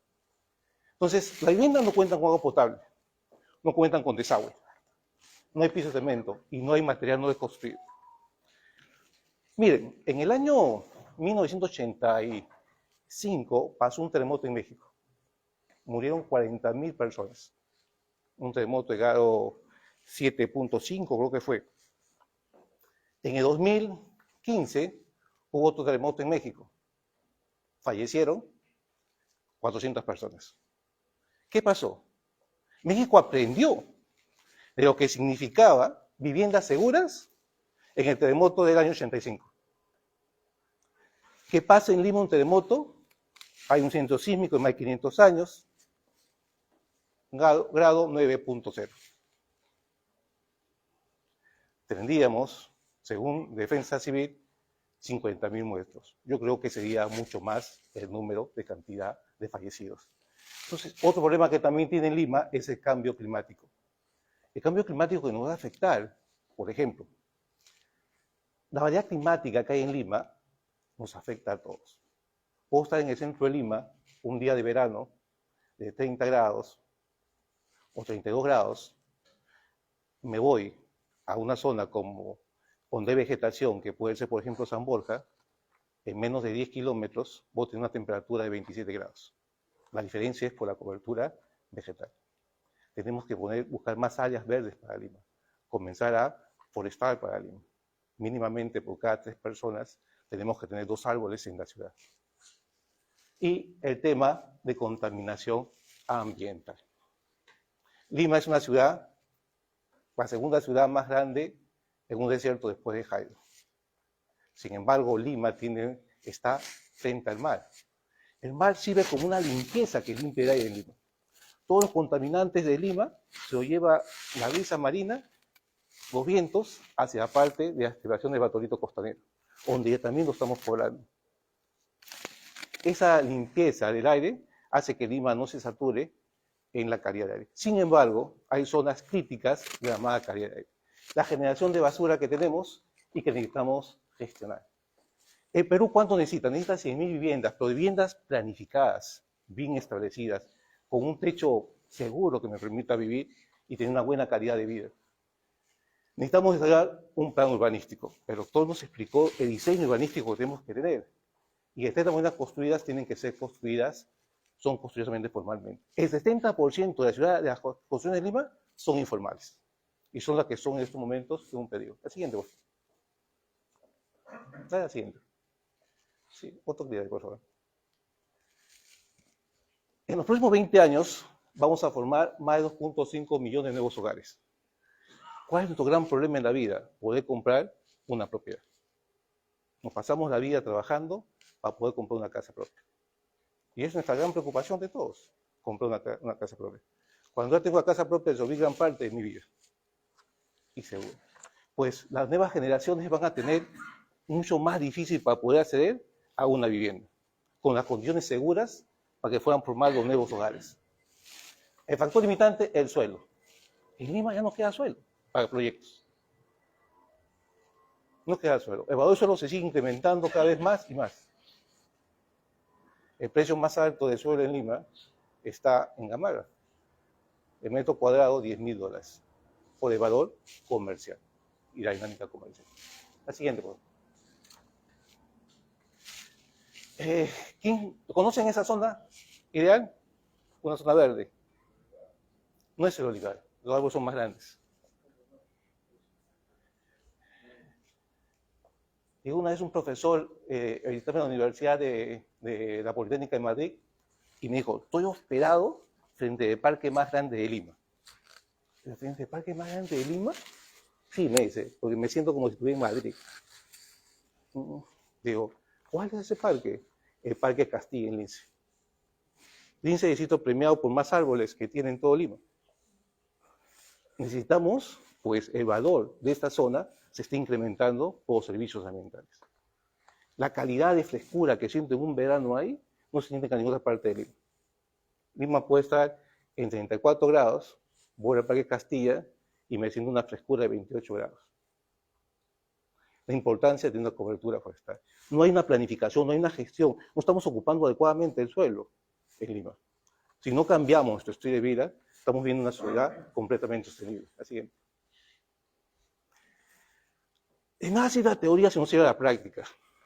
Entonces, las viviendas no cuentan con agua potable, no cuentan con desagüe, no hay piso de cemento y no hay material no desconstruido. Miren, en el año 1985 pasó un terremoto en México. murieron 40.000 personas. Un terremoto de grado 7.5 creo que fue. En el 2015 hubo otro terremoto en México. Fallecieron 400 personas. ¿Qué pasó? México aprendió de lo que significaba viviendas seguras en el terremoto del año 85. ¿Qué pasa en Lima un terremoto? Hay un centro sísmico de más de 500 años, grado 9.0. Tendríamos, según Defensa Civil, 50.000 muertos. Yo creo que sería mucho más el número de cantidad de fallecidos. Entonces, otro problema que también tiene Lima es el cambio climático. El cambio climático que nos va a afectar, por ejemplo, la variedad climática que hay en Lima nos afecta a todos. Puedo estar en el centro de Lima un día de verano de 30 grados o 32 grados, me voy a una zona como donde hay vegetación, que puede ser, por ejemplo, San Borja, en menos de 10 kilómetros, voy a tener una temperatura de 27 grados. La diferencia es por la cobertura vegetal. Tenemos que buscar más áreas verdes para Lima, comenzar a forestar para Lima. Mínimamente por cada 3 personas tenemos que tener 2 árboles en la ciudad. Y el tema de contaminación ambiental. Lima es una ciudad, la segunda ciudad más grande en un desierto después de Jairo. Sin embargo, Lima está frente al mar. El mar sirve como una limpieza que limpia el aire en Lima. Todos los contaminantes de Lima se los lleva la brisa marina, los vientos, hacia la parte de activación del batorito costanero, donde también lo estamos poblando. Esa limpieza del aire hace que Lima no se sature en la calidad del aire. Sin embargo, hay zonas críticas de la mala calidad del aire. La generación de basura que tenemos y que necesitamos gestionar. ¿El Perú cuánto necesita? Necesita 100.000 viviendas, pero viviendas planificadas, bien establecidas, con un techo seguro que me permita vivir y tener una buena calidad de vida. Necesitamos desarrollar un plan urbanístico. El doctor nos explicó el diseño urbanístico que tenemos que tener. Y estas viviendas construidas tienen que ser construidas, son construidas solamente formalmente. El 70% de la ciudad, de las construcciones de Lima, son informales. Y son las que son en estos momentos en un pedido. La siguiente, por favor. La siguiente. Sí, otro día, por favor. En los próximos 20 años vamos a formar más de 2.5 millones de nuevos hogares. ¿Cuál es nuestro gran problema en la vida? Poder comprar una propiedad. Nos pasamos la vida trabajando para poder comprar una casa propia. Y es nuestra gran preocupación de todos, comprar una casa propia. Cuando yo tengo una casa propia, resolví gran parte de mi vida. Y seguro. Pues las nuevas generaciones van a tener mucho más difícil para poder acceder a una vivienda, con las condiciones seguras para que puedan formar los nuevos hogares. El factor limitante, el suelo. En Lima ya no queda suelo para proyectos. No queda suelo. El valor del suelo se sigue incrementando cada vez más y más. El precio más alto del suelo en Lima está en Gamarra. El metro cuadrado, $10.000, por el valor comercial y la dinámica comercial. La siguiente, por favor. ¿Conocen esa zona ideal? Una zona verde. No es el olivar, los árboles son más grandes. Y una vez un profesor estaba en la Universidad de la Politécnica de Madrid y me dijo, estoy hospedado frente al parque más grande de Lima. ¿Frente al parque más grande de Lima? Sí, me dice, porque me siento como si estuviera en Madrid. Digo, ¿cuál es ese parque? El Parque Castilla en Lince. Lince es el distrito premiado por más árboles que tiene en todo Lima. Necesitamos, pues, el valor de esta zona se está incrementando por servicios ambientales. La calidad de frescura que siento en un verano ahí no se siente en ninguna parte de Lima. Lima puede estar en 34 grados, voy al Parque Castilla y me siento una frescura de 28 grados. La importancia de tener una cobertura forestal. No hay una planificación, no hay una gestión, no estamos ocupando adecuadamente el suelo en Lima. Si no cambiamos nuestro estilo de vida, estamos viendo una ciudad completamente sostenible. La siguiente. De nada sirve la teoría si no sirve la práctica.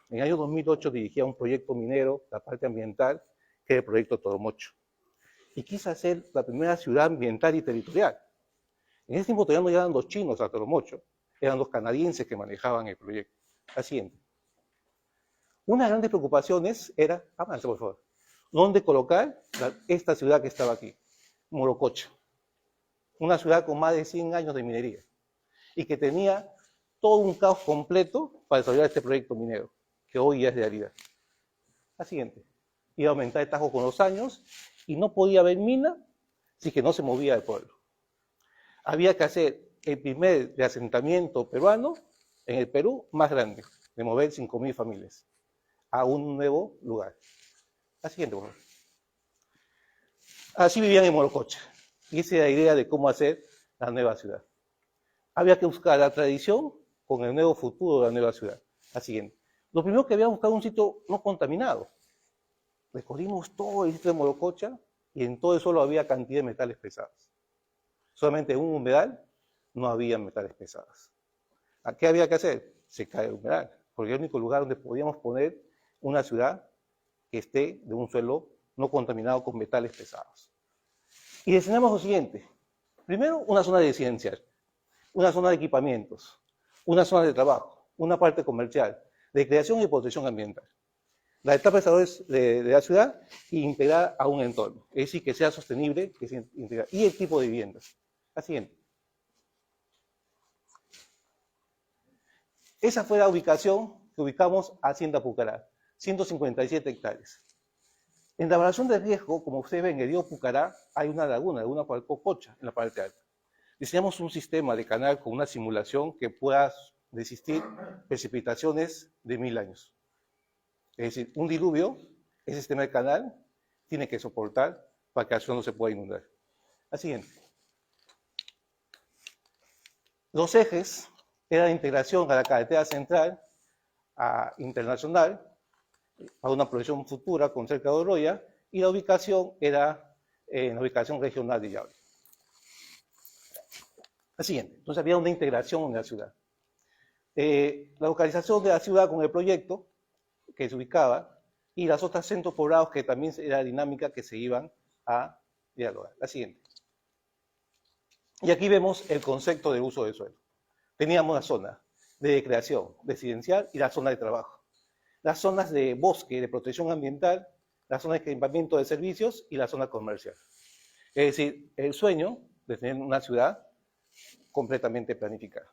En el año 2008 dirigía un proyecto minero, la parte ambiental, que era el proyecto Toromocho. y quiso hacer la primera ciudad ambiental y territorial. En ese tiempo todavía no llegaban los chinos a Toromocho, eran los canadienses que manejaban el proyecto. La siguiente. Una de las grandes preocupaciones era, avanza por favor, ¿dónde colocar esta ciudad que estaba aquí? Morococha. Una ciudad con más de 100 años de minería y que tenía todo un caos completo para desarrollar este proyecto minero, que hoy ya es realidad. La siguiente. Iba a aumentar el Tajo con los años y no podía haber mina si que no se movía el pueblo. Había que hacer el primer reasentamiento peruano en el Perú más grande, de mover 5.000 familias a un nuevo lugar. La siguiente, por favor. Así vivían en Morococha. Y esa era la idea de cómo hacer la nueva ciudad. Había que buscar la tradición con el nuevo futuro de la nueva ciudad. La siguiente. Lo primero que había buscado un sitio no contaminado. Recorrimos todo el sitio de Morococha y en todo el suelo había cantidad de metales pesados. Solamente en un humedal no había metales pesados. ¿A qué había que hacer? Secar el humedal, porque es el único lugar donde podíamos poner una ciudad que esté de un suelo no contaminado con metales pesados. Y diseñamos lo siguiente. Primero, una zona residencial, una zona de equipamientos, una zona de trabajo, una parte comercial, de creación y protección ambiental. La etapa de la ciudad y integrar a un entorno, es decir, que sea sostenible, que sea integral. Y el tipo de viviendas. La siguiente. Esa fue la ubicación que ubicamos a Hacienda Pucará, 157 hectáreas. En la evaluación de riesgo, como ustedes ven, en el río Pucará hay una laguna Hualcococha en la parte alta. Diseñamos un sistema de canal con una simulación que pueda resistir precipitaciones de 1000 años. Es decir, un diluvio, ese sistema de canal tiene que soportar para que la ciudad no se pueda inundar. La siguiente. Los ejes eran la integración a la carretera central internacional para una proyección futura con cerca de Oroya, y la ubicación era en la ubicación regional de Yauli. La siguiente. Entonces había una integración en la ciudad. La localización de la ciudad con el proyecto que se ubicaba y las otras centros poblados que también era dinámica que se iban a dialogar. La siguiente. Y aquí vemos el concepto del uso del suelo. Teníamos una zona de recreación residencial y la zona de trabajo. Las zonas de bosque, de protección ambiental, la zona de equipamiento de servicios y la zona comercial. Es decir, el sueño de tener una ciudad completamente planificada.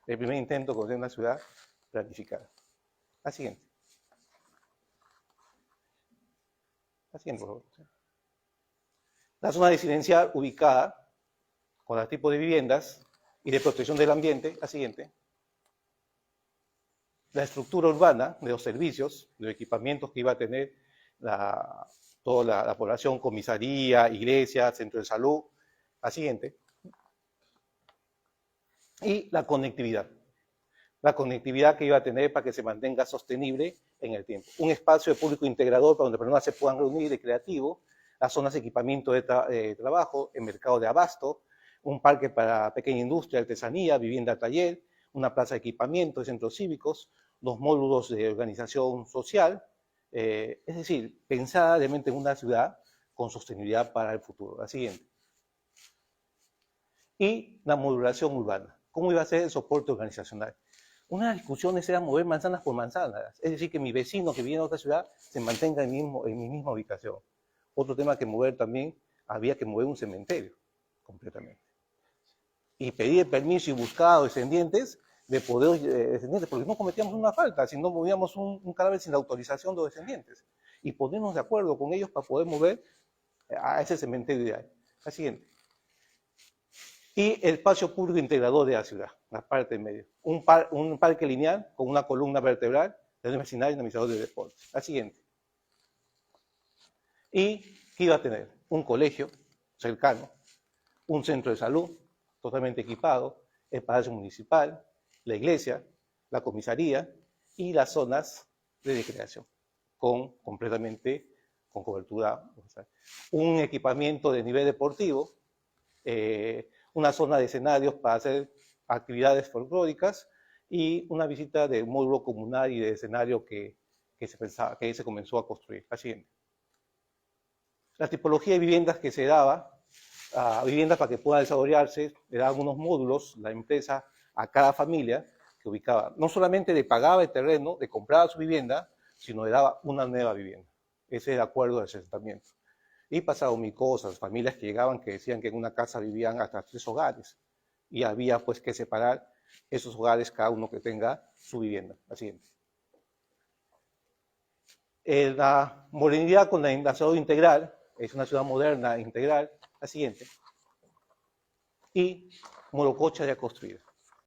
El primer intento con tener una ciudad planificada. La siguiente. La siguiente, por favor. La zona residencial ubicada con el tipo de viviendas y de protección del ambiente. La siguiente. La estructura urbana de los servicios, de los equipamientos que iba a tener toda la población, comisaría, iglesia, centro de salud. La siguiente. Y la conectividad. La conectividad que iba a tener para que se mantenga sostenible en el tiempo. Un espacio de público integrador para donde personas se puedan reunir, recreativo, las zonas de equipamiento de trabajo, el mercado de abasto, un parque para pequeña industria, artesanía, vivienda, taller, una plaza de equipamiento, de centros cívicos, los módulos de organización social, es decir, pensar realmente en una ciudad con sostenibilidad para el futuro. La siguiente. Y la modulación urbana. ¿Cómo iba a ser el soporte organizacional? Una de las discusiones era mover manzanas por manzanas, es decir, que mi vecino que viene a otra ciudad se mantenga en mi misma ubicación. Otro tema que mover también, había que mover un cementerio completamente. Y pedir permiso y buscar a los descendientes de poder descendientes, porque no cometíamos una falta si no movíamos un cadáver sin la autorización de los descendientes. Y ponernos de acuerdo con ellos para poder mover a ese cementerio ideal. La siguiente. Y el espacio público integrador de la ciudad, la parte en medio. Un parque lineal con una columna vertebral de un vecindario y dinamizador de deporte. La siguiente. Y ¿qué iba a tener? Un colegio cercano, un centro de salud totalmente equipado, el palacio municipal, la iglesia, la comisaría y las zonas de recreación, completamente con cobertura. Un equipamiento de nivel deportivo, una zona de escenarios para hacer actividades folclóricas y una visita de un módulo comunal y de escenario que se comenzó a construir. La siguiente. La tipología de viviendas que se daba, viviendas para que puedan desarrollarse, le daban unos módulos, la empresa, a cada familia que ubicaba. No solamente le pagaba el terreno, le compraba su vivienda, sino le daba una nueva vivienda. Ese era el acuerdo del asentamiento. Y pasaron mil cosas, familias que llegaban que decían que en una casa vivían hasta 3 hogares. Y había pues que separar esos hogares, cada uno que tenga su vivienda. La siguiente. La modernidad con el desarrollo integral, es una ciudad moderna integral. La siguiente. Y Morococha ya construida.